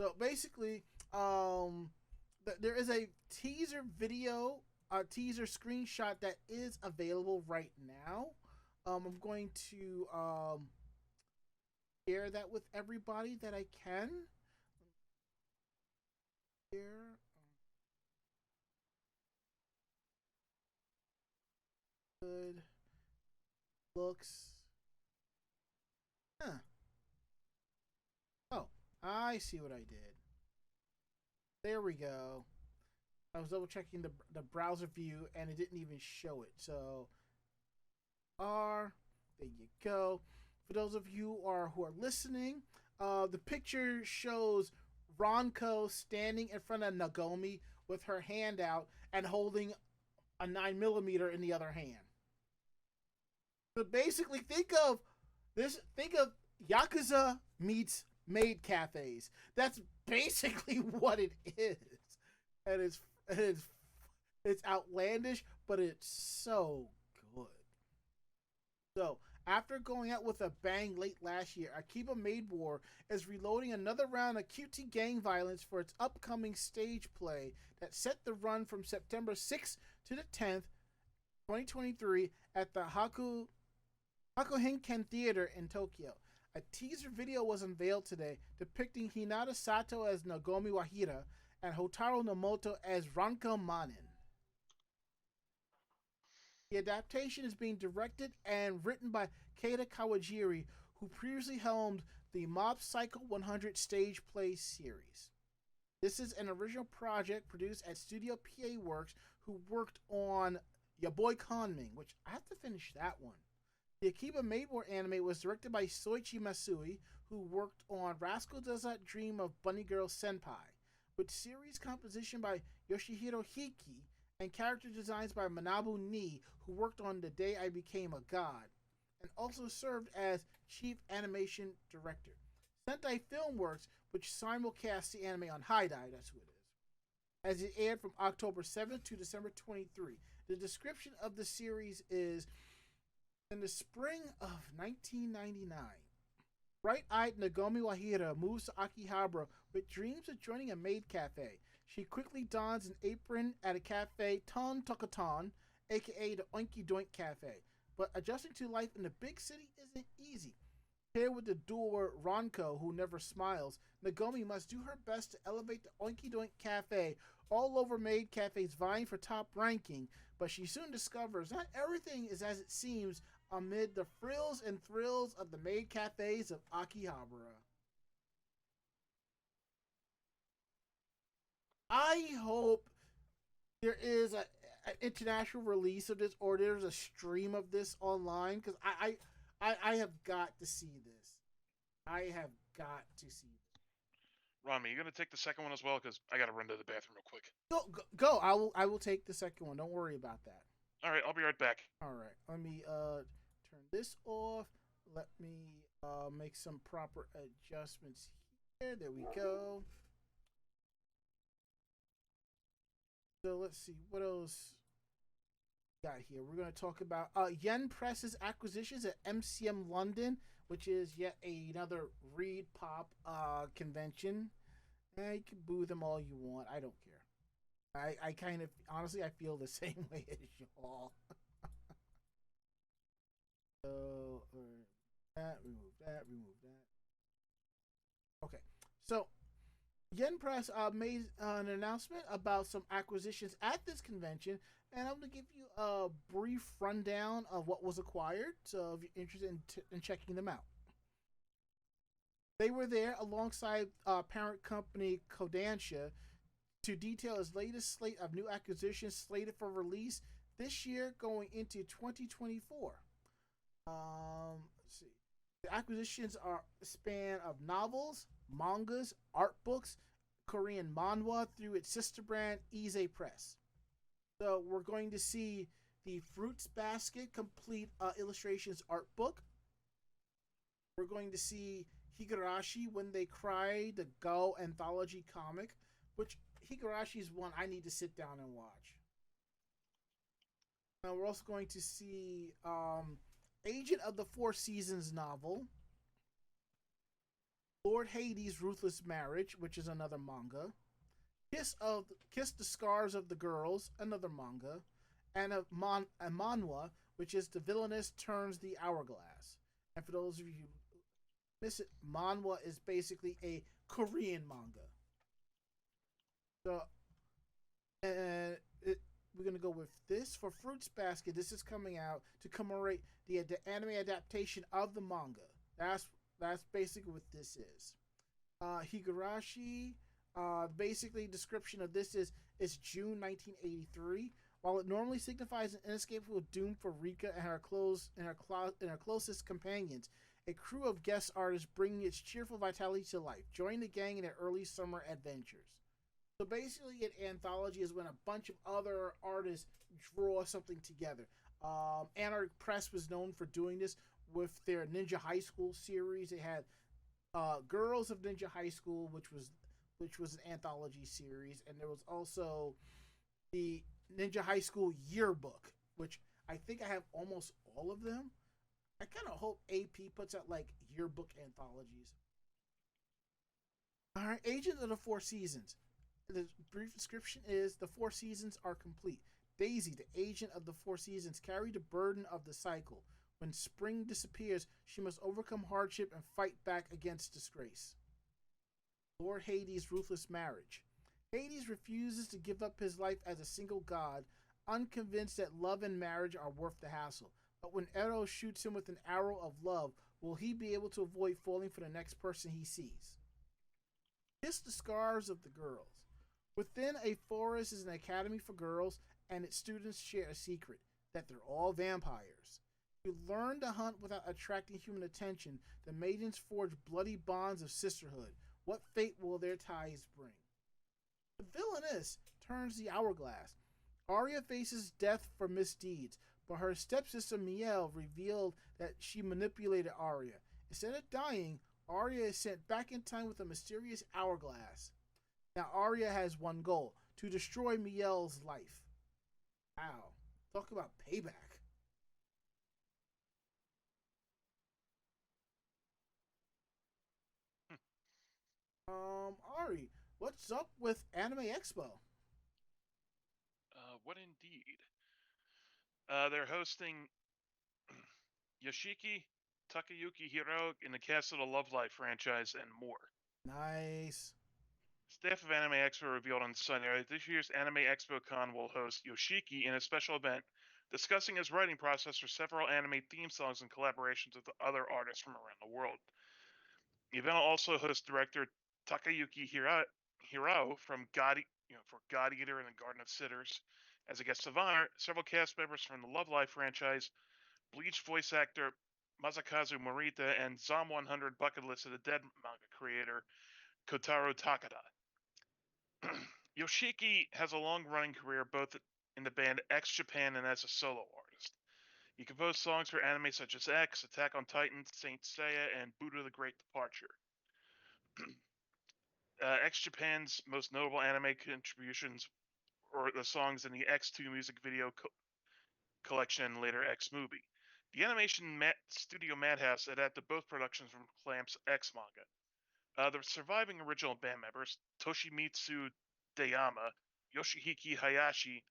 So basically, there is a teaser video, a teaser screenshot that is available right now. I'm going to share that with everybody that I can. Here, good looks. Huh. Oh, I see what I did. There we go. I was double checking the browser view and it didn't even show it. So there you go. For those of you who are listening, the picture shows Ronko standing in front of Nagomi with her hand out and holding a 9mm in the other hand. So basically, think of this. Think of Yakuza meets maid cafes. That's basically what it is, and it's outlandish, but it's so good. So, after going out with a bang late last year, Akiba Made War is reloading another round of QT gang violence for its upcoming stage play that set the run from September 6th to the 10th, 2023 at the Hakuhinken Theater in Tokyo. A teaser video was unveiled today depicting Hinata Sato as Nagomi Wahira and Hotaru Nomoto as Ranko Manin. The adaptation is being directed and written by Keita Kawajiri, who previously helmed the Mob Psycho 100 stage play series. This is an original project produced at Studio PA Works, who worked on Ya Boy Conming, which I have to finish that one. The Akiba Made War anime was directed by Soichi Masui, who worked on Rascal Does Not Dream of Bunny Girl Senpai, with series composition by Yoshihiro Hiki and character designs by Manabu Ni, who worked on The Day I Became a God, and also served as chief animation director. Sentai Filmworks, which simulcasts the anime on HiDi, that's who it is, as it aired from October 7th to December 23. The description of the series is: in the spring of 1999, bright-eyed Nagomi Wahira moves to Akihabara with dreams of joining a maid cafe. She quickly dons an apron at a cafe, Ton Tokoton, aka the Oinky Doink Cafe. But adjusting to life in the big city isn't easy. Paired with the doer Ronko, who never smiles, Nagomi must do her best to elevate the Oinky Doink Cafe all over maid cafes vying for top ranking, but she soon discovers not everything is as it seems amid the frills and thrills of the maid cafes of Akihabara. I hope there is an international release of this, or there's a stream of this online, because I have got to see this. I have got to see this. Rami, you gonna take the second one as well? Because I gotta run to the bathroom real quick. Go. I will take the second one. Don't worry about that. All right, I'll be right back. All right. Let me turn this off. Let me make some proper adjustments here. There we go. So let's see what else got here. We're going to talk about Yen Press's acquisitions at MCM London, which is yet another Reed Pop convention. You can boo them all you want. I don't care. I kind of, honestly, I feel the same way as y'all. So, remove that. Okay, so Yen Press made an announcement about some acquisitions at this convention, and I'm going to give you a brief rundown of what was acquired, so if you're interested in checking them out. They were there alongside parent company Kodansha to detail its latest slate of new acquisitions slated for release this year going into 2024. Let's see. The acquisitions are a span of novels, mangas, art books, Korean manhwa through its sister brand Ize Press. So we're going to see the Fruits Basket complete illustrations art book. We're going to see Higurashi When They Cry, the Go anthology comic, which Higurashi is one I need to sit down and watch. Now we're also going to see Agent of the Four Seasons novel, Lord Hades' Ruthless Marriage, which is another manga, Kiss the Scars of the Girls, another manga, and a manhwa, which is The Villainess Turns the Hourglass. And for those of you who miss it, manhwa is basically a Korean manga. So, and we're gonna go with this for Fruits Basket. This is coming out to commemorate the anime adaptation of the manga. That's basically what this is. Higurashi. Basically, description of this is it's June 1983. While it normally signifies an inescapable doom for Rika and her closest companions, a crew of guest artists bringing its cheerful vitality to life. Join the gang in their early summer adventures. So basically, an anthology is when a bunch of other artists draw something together. Anarch Press was known for doing this with their Ninja High School series. They had Girls of Ninja High School, which was an anthology series, and there was also the Ninja High School yearbook, which I think I have almost all of them. I kind of hope AP puts out like yearbook anthologies. All right, Agent of the Four Seasons. The brief description is the Four Seasons are complete. Daisy, the agent of the Four Seasons, carried the burden of the cycle. When spring disappears, she must overcome hardship and fight back against disgrace. Lord Hades' Ruthless Marriage. Hades refuses to give up his life as a single god, unconvinced that love and marriage are worth the hassle. But when Eros shoots him with an arrow of love, will he be able to avoid falling for the next person he sees? Kiss the Scars of the Girls. Within a forest is an academy for girls, and its students share a secret, that they're all vampires. To learn to hunt without attracting human attention, the maidens forge bloody bonds of sisterhood. What fate will their ties bring? The Villainess turns the hourglass. Arya faces death for misdeeds, but her stepsister Miel revealed that she manipulated Arya. Instead of dying, Arya is sent back in time with a mysterious hourglass. Now Arya has one goal: to destroy Miel's life. Wow. Talk about payback. Ari, what's up with Anime Expo? What indeed? They're hosting Yoshiki Takayuki Hiro in the cast of the Love Life franchise and more. Nice. Staff of Anime Expo revealed on Sunday that this year's Anime Expo Con will host Yoshiki in a special event discussing his writing process for several anime theme songs and collaborations with other artists from around the world. The event will also host director Takayuki Hirao from God Eater and the Garden of Sitters as a guest of honor. Several cast members from the Love Life franchise, Bleach voice actor Masakazu Morita, and Zom 100 Bucket List of the Dead manga creator Kotaro Takada. Yoshiki has a long running career both in the band X Japan and as a solo artist. He composed songs for anime such as X, Attack on Titan, Saint Seiya, and Buddha the Great Departure. X Japan's most notable anime contributions were the songs in the X2 music video collection and later X movie. The animation studio Madhouse adapted both productions from Clamp's X manga. The surviving original band members, Toshimitsu Dayama, Yoshihiki Hayashi,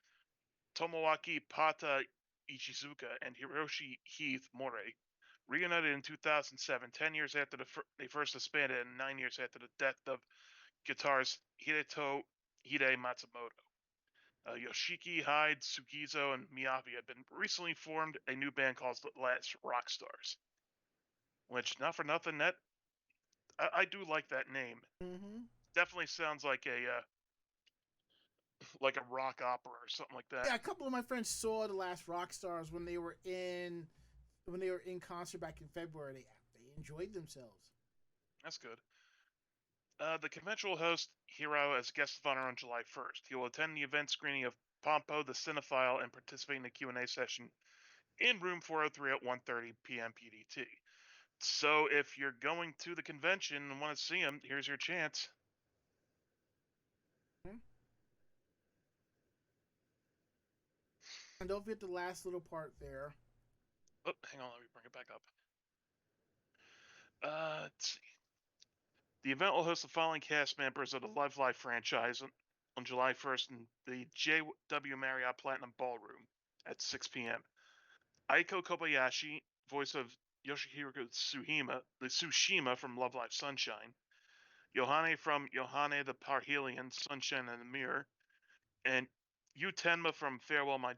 Tomoaki Pata Ichizuka, and Hiroshi Heath Morei, reunited in 2007, 10 years after they first disbanded and 9 years after the death of guitarist Hideto Hide Matsumoto. Yoshiki, Hyde, Sugizo, and Miyavi had been recently formed a new band called the Last Rock Stars. Which, not for nothing, that I do like that name. Mm-hmm. Definitely sounds like a like a rock opera or something like that. Yeah, a couple of my friends saw the Last Rock Stars when they were in concert back in February. They enjoyed themselves. That's good. The convention will host Hiro as guest of honor on July 1st. He will attend the event screening of Pompo the Cinephile and participate in the Q&A session in room 403 at 1:30 p.m. PDT. So if you're going to the convention and want to see him, here's your chance. And don't forget the last little part there. Oh, hang on, let me bring it back up. Let's see. The event will host the following cast members of the Love Live franchise on July 1st in the JW Marriott Platinum Ballroom at 6 p.m. Aiko Kobayashi, voice of Yoshihiro Tsushima from Love Live Sunshine, Yohane from Yohane the Parhelion, Sunshine and the Mirror, and Yu Tenma from Farewell My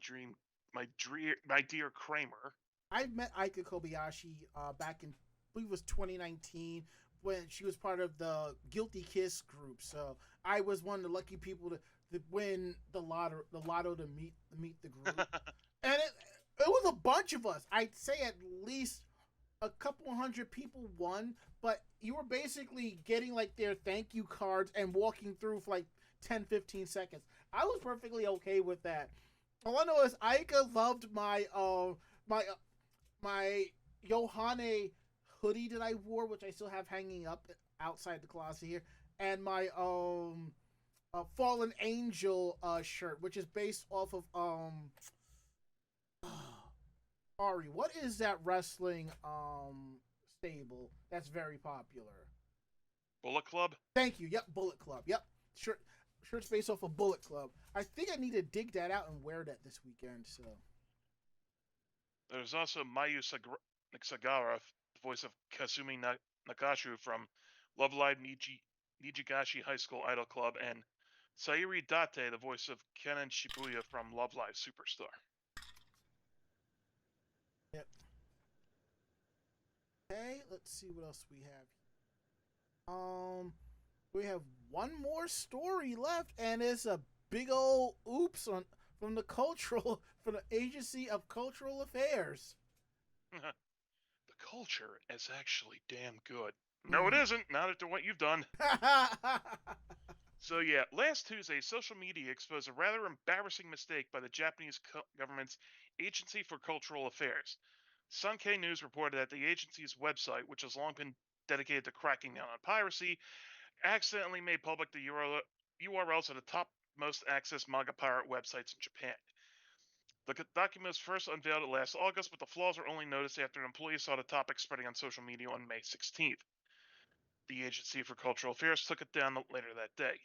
Dear Kramer. I met Aika Kobayashi back in, I believe it was 2019, when she was part of the Guilty Kiss group. So I was one of the lucky people to win the lotto to meet the group. And it was a bunch of us. I'd say at least a couple hundred people won, but you were basically getting like their thank you cards and walking through for like 10, 15 seconds. I was perfectly okay with that. All I know is Aika loved my my Yohane hoodie that I wore, which I still have hanging up outside the closet here, and my Fallen Angel shirt, which is based off of Ari. What is that wrestling stable that's very popular? Bullet Club? Thank you. Yep, Bullet Club. Yep, shirt's based off of Bullet Club. I think I need to dig that out and wear that this weekend. So There's also Mayu Sagara, the voice of Kasumi Nakashu from Love Live Nijigashi High School Idol Club, and Sayuri Date, the voice of Kenan Shibuya from Love Live Superstar. yep. Okay, let's see what else we have. We have one more story left, and it's a big old oops on from the cultural from the Agency of Cultural Affairs. The culture is actually damn good. No, it isn't. Not after what you've done. So yeah, last Tuesday, social media exposed a rather embarrassing mistake by the Japanese government's Agency for Cultural Affairs. Sankei News reported that the agency's website, which has long been dedicated to cracking down on piracy, accidentally made public the URLs of the top most accessed manga pirate websites in Japan. The document was first unveiled last August, but the flaws were only noticed after an employee saw the topic spreading on social media on May 16th. The Agency for Cultural Affairs took it down later that day.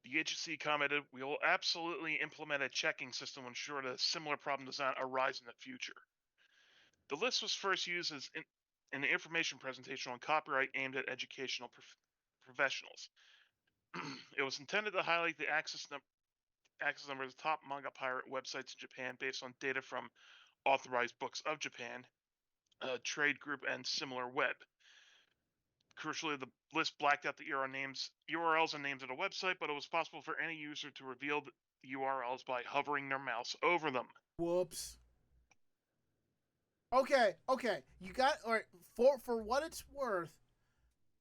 The agency commented, "We will absolutely implement a checking system to ensure that a similar problem does not arise in the future." The list was first used as in an information presentation on copyright aimed at educational professionals. It was intended to highlight the access number of the top manga pirate websites in Japan based on data from Authorized Books of Japan, Trade Group, and Similar Web. Crucially, the list blacked out the URLs and names of the website, but it was possible for any user to reveal the URLs by hovering their mouse over them. Whoops. Okay. You got all right. For what it's worth,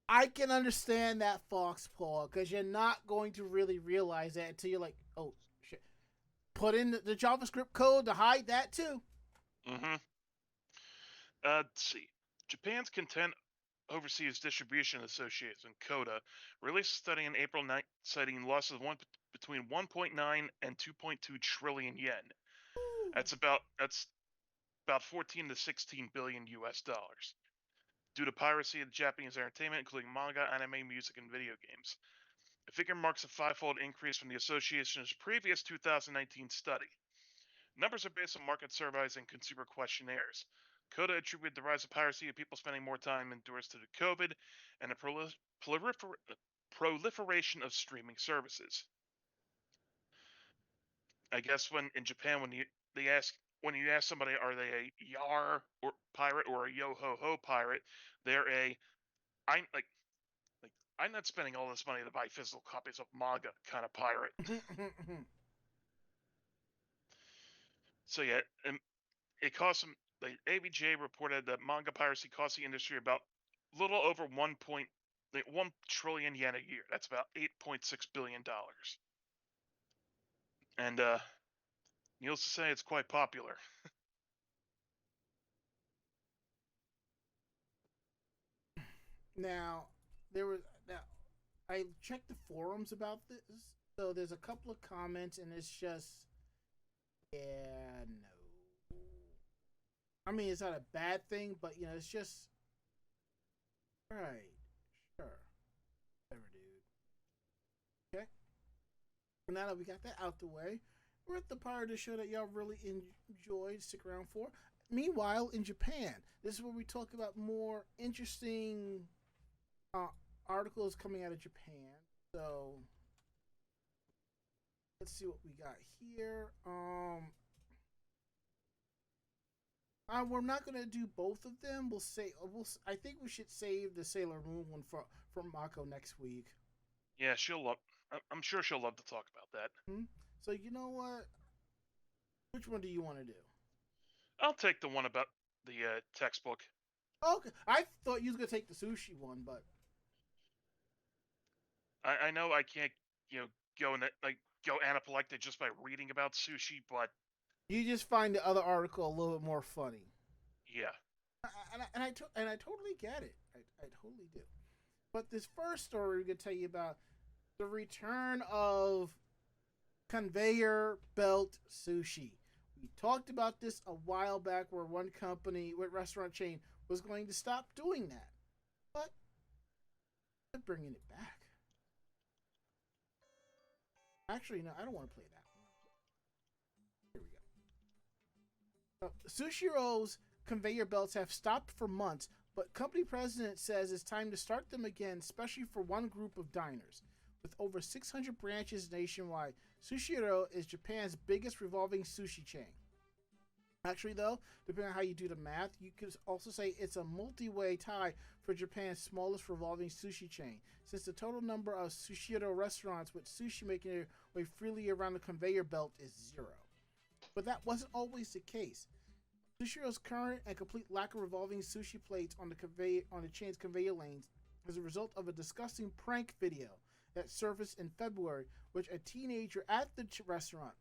I can understand that fox paw because you're not going to really realize that until you're like, oh shit. Put in the JavaScript code to hide that too. Mm-hmm. Let's see. Japan's Content Overseas Distribution Association, CODA, released a study in April 9th citing losses of between 1.9 and 2.2 trillion yen. That's about 14 to 16 billion US dollars due to piracy of Japanese entertainment, including manga, anime, music, and video games. The figure marks a fivefold increase from the association's previous 2019 study. Numbers are based on market surveys and consumer questionnaires. CODA attributed the rise of piracy to people spending more time indoors due to COVID and a proliferation of streaming services. I guess when in Japan, when you ask somebody, are they a yar or pirate or a yo ho ho pirate, they're a I'm like I'm not spending all this money to buy physical copies of manga kind of pirate. So yeah, and it costs them. The ABJ reported that manga piracy costs the industry about little over 1 trillion yen a year. That's about $8.6 billion. And needless to say, it's quite popular. Now, there was now I checked the forums about this, so there's a couple of comments, and it's just yeah, no. I mean, it's not a bad thing, but it's just right, sure, whatever, dude. Okay, now that we got that out the way, we're at the part of the show that y'all really enjoyed. Stick around for. Meanwhile, in Japan, this is where we talk about more interesting uh, articles coming out of Japan. So let's see what we got here. We're not gonna do both of them. We'll say I think we should save the Sailor Moon one for Mako next week. Yeah, she'll love. I'm sure she'll love to talk about that. So you know what? Which one do you want to do? I'll take the one about the textbook. Okay, I thought you was gonna take the sushi one, but I know I can't, you know, go in like go anaphylactic just by reading about sushi, but you just find the other article a little bit more funny. yeah. And I totally get it. I totally do. But this first story we're gonna tell you about the return of conveyor belt sushi. We talked about this a while back, where one company, with restaurant chain, was going to stop doing that, but they're bringing it back. Actually, no, I don't want to play that one. Here we go. Sushiro's conveyor belts have stopped for months, but company president says it's time to start them again, especially for one group of diners. With over 600 branches nationwide, Sushiro is Japan's biggest revolving sushi chain. Actually, though, depending on how you do the math, you could also say it's a multi-way tie for Japan's smallest revolving sushi chain, since the total number of Sushiro restaurants with sushi making their way freely around the conveyor belt is 0. But that wasn't always the case. Sushiro's current and complete lack of revolving sushi plates on the chain's conveyor lanes is a result of a disgusting prank video that surfaced in February, which a teenager at the restaurant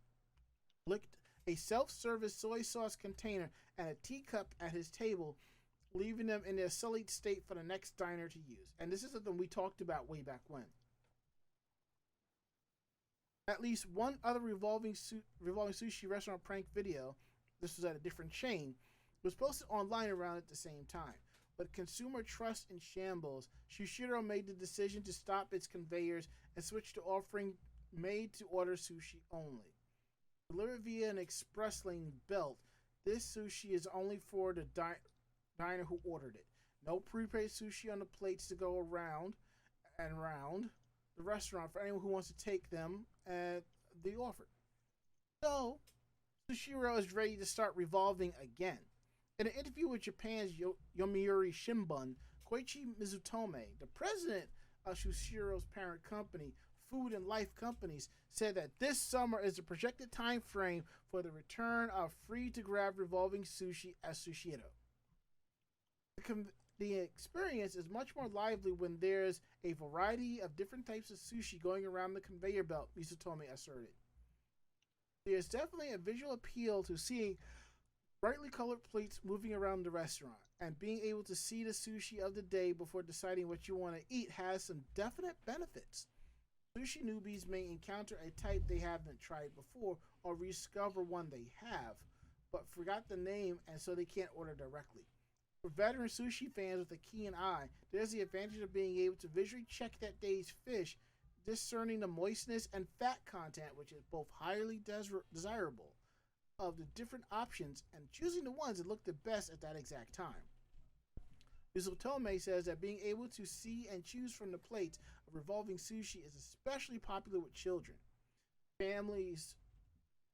licked a self-service soy sauce container and a teacup at his table, leaving them in their sullied state for the next diner to use. And this is something we talked about way back when. At least one other revolving sushi restaurant prank video, this was at a different chain, was posted online around at the same time. But consumer trust in shambles, Sushiro made the decision to stop its conveyors and switch to offering made-to-order sushi only. Delivered via an express lane belt, this sushi is only for the diner who ordered it. No prepaid sushi on the plates to go around and around the restaurant for anyone who wants to take them at the offer. So, Sushiro is ready to start revolving again. In an interview with Japan's Yomiuri Shimbun, Koichi Mizutome, the president of Sushiro's parent company, Food and Life Companies, said that this summer is the projected time frame for the return of free-to-grab revolving sushi at Sushiro. The experience is much more lively when there's a variety of different types of sushi going around the conveyor belt, Mizutome asserted. There's definitely a visual appeal to seeing brightly colored plates moving around the restaurant, and being able to see the sushi of the day before deciding what you want to eat has some definite benefits. Sushi newbies may encounter a type they haven't tried before, or rediscover one they have, but forgot the name and so they can't order directly. For veteran sushi fans with a keen eye, there's the advantage of being able to visually check that day's fish, discerning the moistness and fat content, which is both highly desirable, of the different options, and choosing the ones that look the best at that exact time. Mizutome says that being able to see and choose from the plates of revolving sushi is especially popular with children.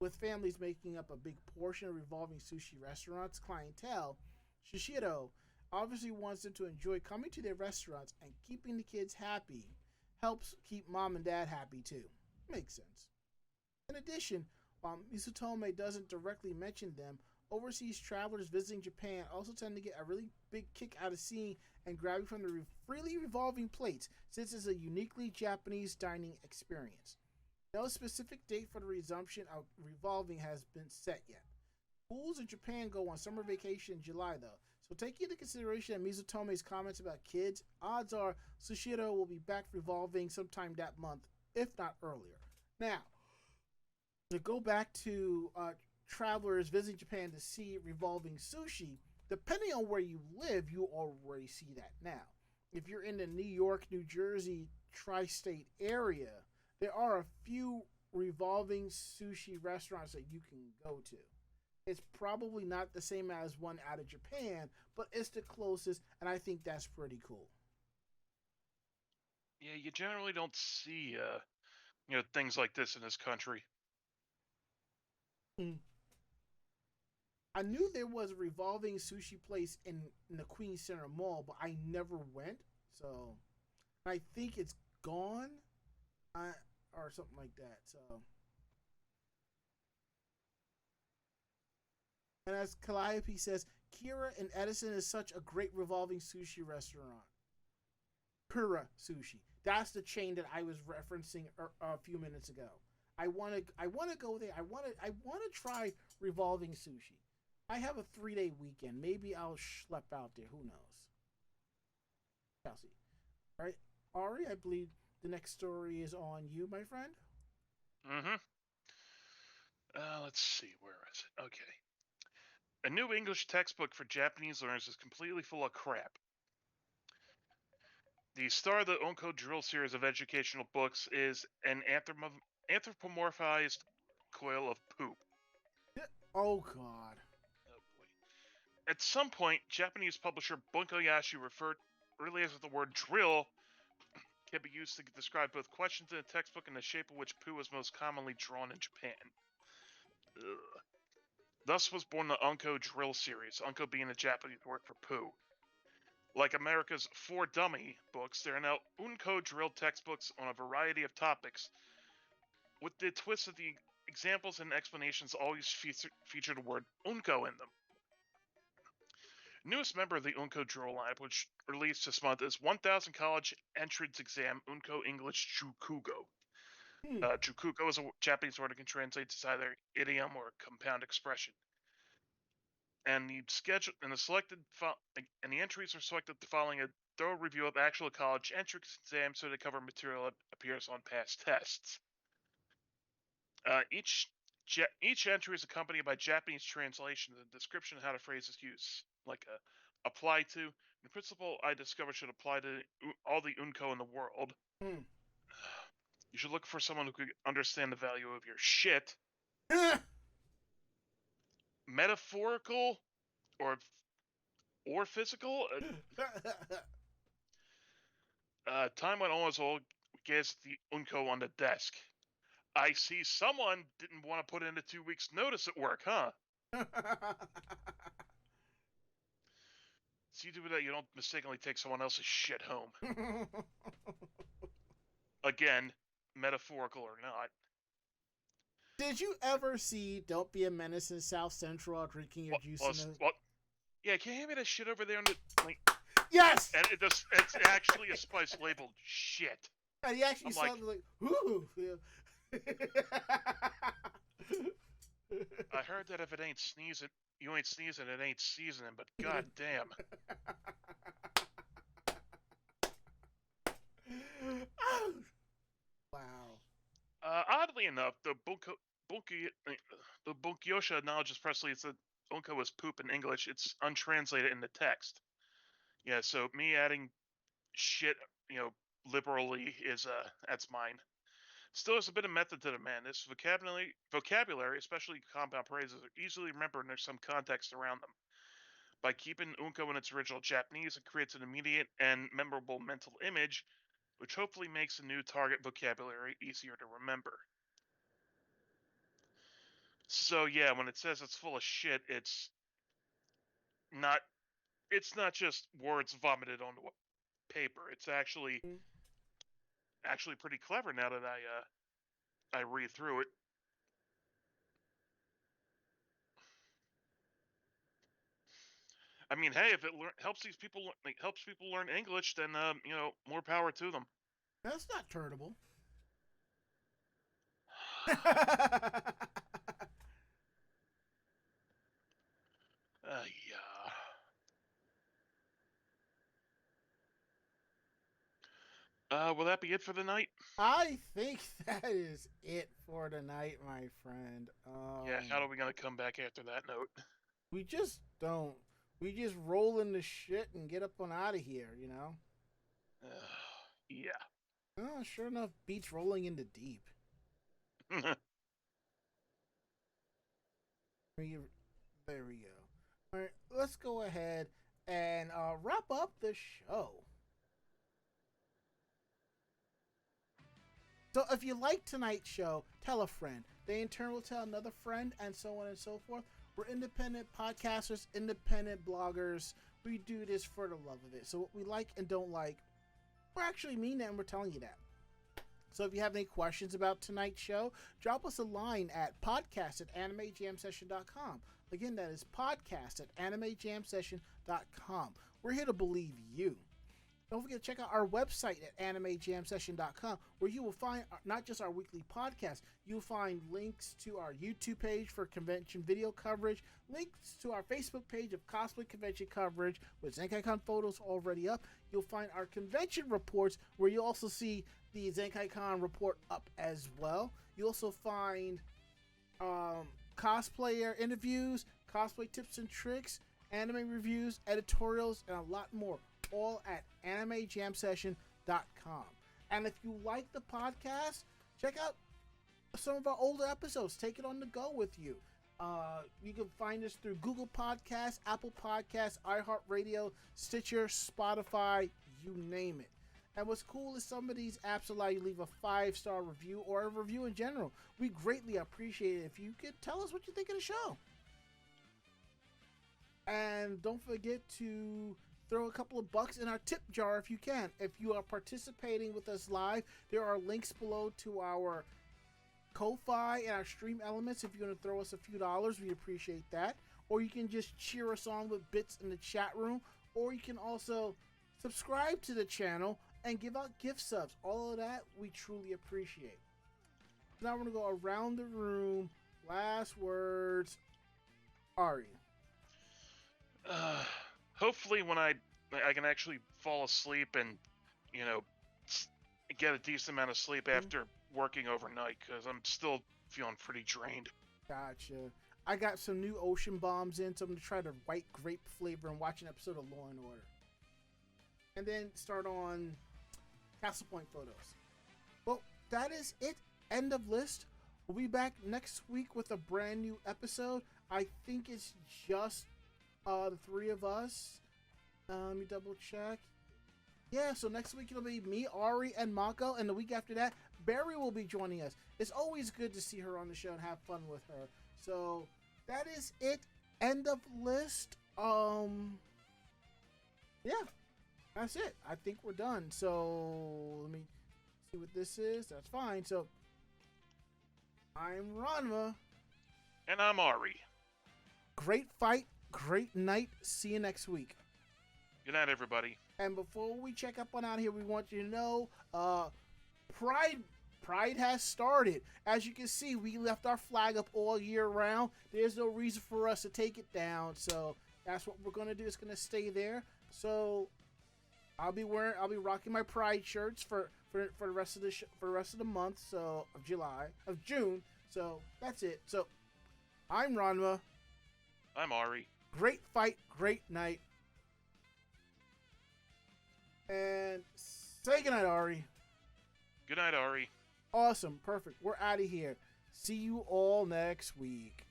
With families making up a big portion of revolving sushi restaurants' clientele, Sushiro obviously wants them to enjoy coming to their restaurants, and keeping the kids happy helps keep mom and dad happy too. Makes sense. In addition, while Mizutome doesn't directly mention them, overseas travelers visiting Japan also tend to get a really big kick out of seeing and grabbing from the freely revolving plates, since it's a uniquely Japanese dining experience. No specific date for the resumption of revolving has been set yet. Schools in Japan go on summer vacation in July, though, so So take into consideration that Mizutome's comments about kids, odds are Sushiro will be back revolving sometime that month, if not earlier. Now, to go back to travelers visiting Japan to see revolving sushi, depending on where you live, you already see that now. If you're in the New York, New Jersey tri-state area, there are a few revolving sushi restaurants that you can go to. It's probably not the same as one out of Japan, but it's the closest, and I think that's pretty cool. Yeah, you generally don't see things like this in this country. Mm. I knew there was a revolving sushi place in the Queen Center Mall, but I never went. So I think it's gone, or something like that. So, and as Calliope says, Kira and Edison is such a great revolving sushi restaurant. Kura Sushi. That's the chain that I was referencing a few minutes ago. I want to go there. I want to try revolving sushi. I have a 3-day weekend. Maybe I'll schlep out there. Who knows? I'll see. All right, Ari, I believe the next story is on you, my friend. Mm-hmm. Let's see. Where is it? Okay. A new English textbook for Japanese learners is completely full of crap. The star of the Onko Drill series of educational books is an anthropomorphized coil of poop. Oh, God. Oh boy. At some point, Japanese publisher Bunkoyashi realized that the word drill can be used to describe both questions in a textbook and the shape of which poo is most commonly drawn in Japan. Ugh. Thus was born the Unko Drill series, Unko being the Japanese word for poo. Like America's For Dummy books, there are now Unko Drill textbooks on a variety of topics, with the twist that the examples and explanations always feature the word Unko in them. Newest member of the Unko Drill lineup, which released this month, is 1000 College Entrance Exam Unko English Jukugo. Jukugo is a Japanese word that can translate as either idiom or compound expression. And the schedule and the entries are selected following a thorough review of actual college entrance exams, so they cover material that appears on past tests. Each entry is accompanied by Japanese translations and description of how the phrase is used, like apply to. The principle I discovered should apply to all the unko in the world. You should look for someone who could understand the value of your shit. Metaphorical or physical. Time went on as old. Gazed at the unko on the desk. I see someone didn't want to put in a 2 weeks notice at work, huh? See to it that you don't mistakenly take someone else's shit home. Again, metaphorical or not. Did you ever see Don't Be a Menace in South Central while drinking your juice in the... Yeah, can you hand me that shit over there on the... Like, yes! And it's actually a spice labeled shit. And he actually sounded like, ooh. I heard that if it ain't sneezing, you ain't sneezing, it ain't seasoning, but goddamn. Wow. Oddly enough, the Bunkyosha acknowledges Presley that Unko is poop in English. It's untranslated in the text. Yeah, so me adding shit, liberally is that's mine. Still, there's a bit of method to the madness. Vocabulary, especially compound phrases, are easily remembered and there's some context around them. By keeping Unko in its original Japanese, it creates an immediate and memorable mental image, which hopefully makes the new target vocabulary easier to remember. So yeah, when it says it's full of shit, it's not just words vomited onto paper. It's actually pretty clever now that I read through it. I mean, hey, if it helps people learn English, then more power to them. That's not turnable. Yeah. Will that be it for the night? I think that is it for tonight, my friend. Yeah, how are we gonna come back after that note? We just don't. We just roll in the shit and get up on out of here, you know? Yeah. Oh, sure enough, beats rolling into deep. There we go. All right, let's go ahead and wrap up the show. So if you like tonight's show, tell a friend. They in turn will tell another friend, and so on and so forth. We're independent podcasters, independent bloggers. We do this for the love of it. So what we like and don't like, we're actually mean that, and we're telling you that. So if you have any questions about tonight's show, drop us a line at podcast@animejamsession.com. Again, that is podcast@animejamsession.com. We're here to believe you. Don't forget to check out our website at animejamsession.com, where you will find not just our weekly podcast, you'll find links to our YouTube page for convention video coverage, links to our Facebook page of cosplay convention coverage with ZenkaiCon photos already up. You'll find our convention reports, where you'll also see the ZenkaiCon report up as well. You'll also find cosplayer interviews, cosplay tips and tricks, anime reviews, editorials, and a lot more, all at animejamsession.com. And if you like the podcast, check out some of our older episodes. Take it on the go with you. You can find us through Google Podcasts, Apple Podcasts, iHeartRadio, Stitcher, Spotify, you name it. And what's cool is some of these apps allow you to leave a 5-star review or a review in general. We greatly appreciate it if you could tell us what you think of the show. And don't forget to throw a couple of bucks in our tip jar if you can. If you are participating with us live, there are links below to our Ko-Fi and our stream elements. If you're going to throw us a few dollars, we appreciate that. Or you can just cheer us on with bits in the chat room. Or you can also subscribe to the channel and give out gift subs. All of that we truly appreciate. Now we're going to go around the room. Last words. Ari. Hopefully when I can actually fall asleep and, get a decent amount of sleep after working overnight, because I'm still feeling pretty drained. Gotcha. I got some new ocean bombs in, so I'm going to try the white grape flavor and watch an episode of Law & Order. And then start on Castle Point photos. Well, that is it. End of list. We'll be back next week with a brand new episode. I think it's just the three of us. Let me double check. Yeah, so next week it'll be me, Ari, and Mako, and the week after that, Barry will be joining us. It's always good to see her on the show and have fun with her. So that is it. End of list. Yeah, that's it. I think we're done. So let me see what this is. That's fine. So I'm Ranma. And I'm Ari. Great fight. Great night. See you next week. Good night, everybody. And before we check up on out here, we want you to know, Pride has started. As you can see, we left our flag up all year round. There's no reason for us to take it down. So that's what we're gonna do. It's gonna stay there. So I'll be rocking my Pride shirts for the rest of the month. So of June. So that's it. So I'm Ranma. I'm Ari. Great fight, great night. And say goodnight, Ari. Good night, Ari. Awesome. Perfect. We're out of here. See you all next week.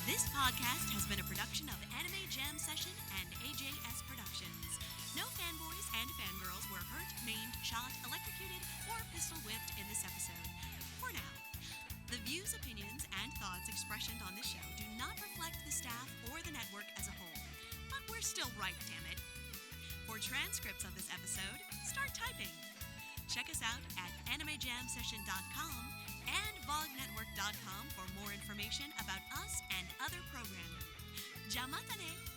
This podcast has been a production of Anime Jam Session and AJS Productions. No fanboys and fangirls were hurt, maimed, shot, electrocuted, or pistol whipped in this episode. For now. The views, opinions, and thoughts expressed on this show do not reflect the staff or the network as a whole. But we're still right, damn it. For transcripts of this episode, start typing. Check us out at animejamsession.com and vognetwork.com for more information about us and other programming. Jamatane!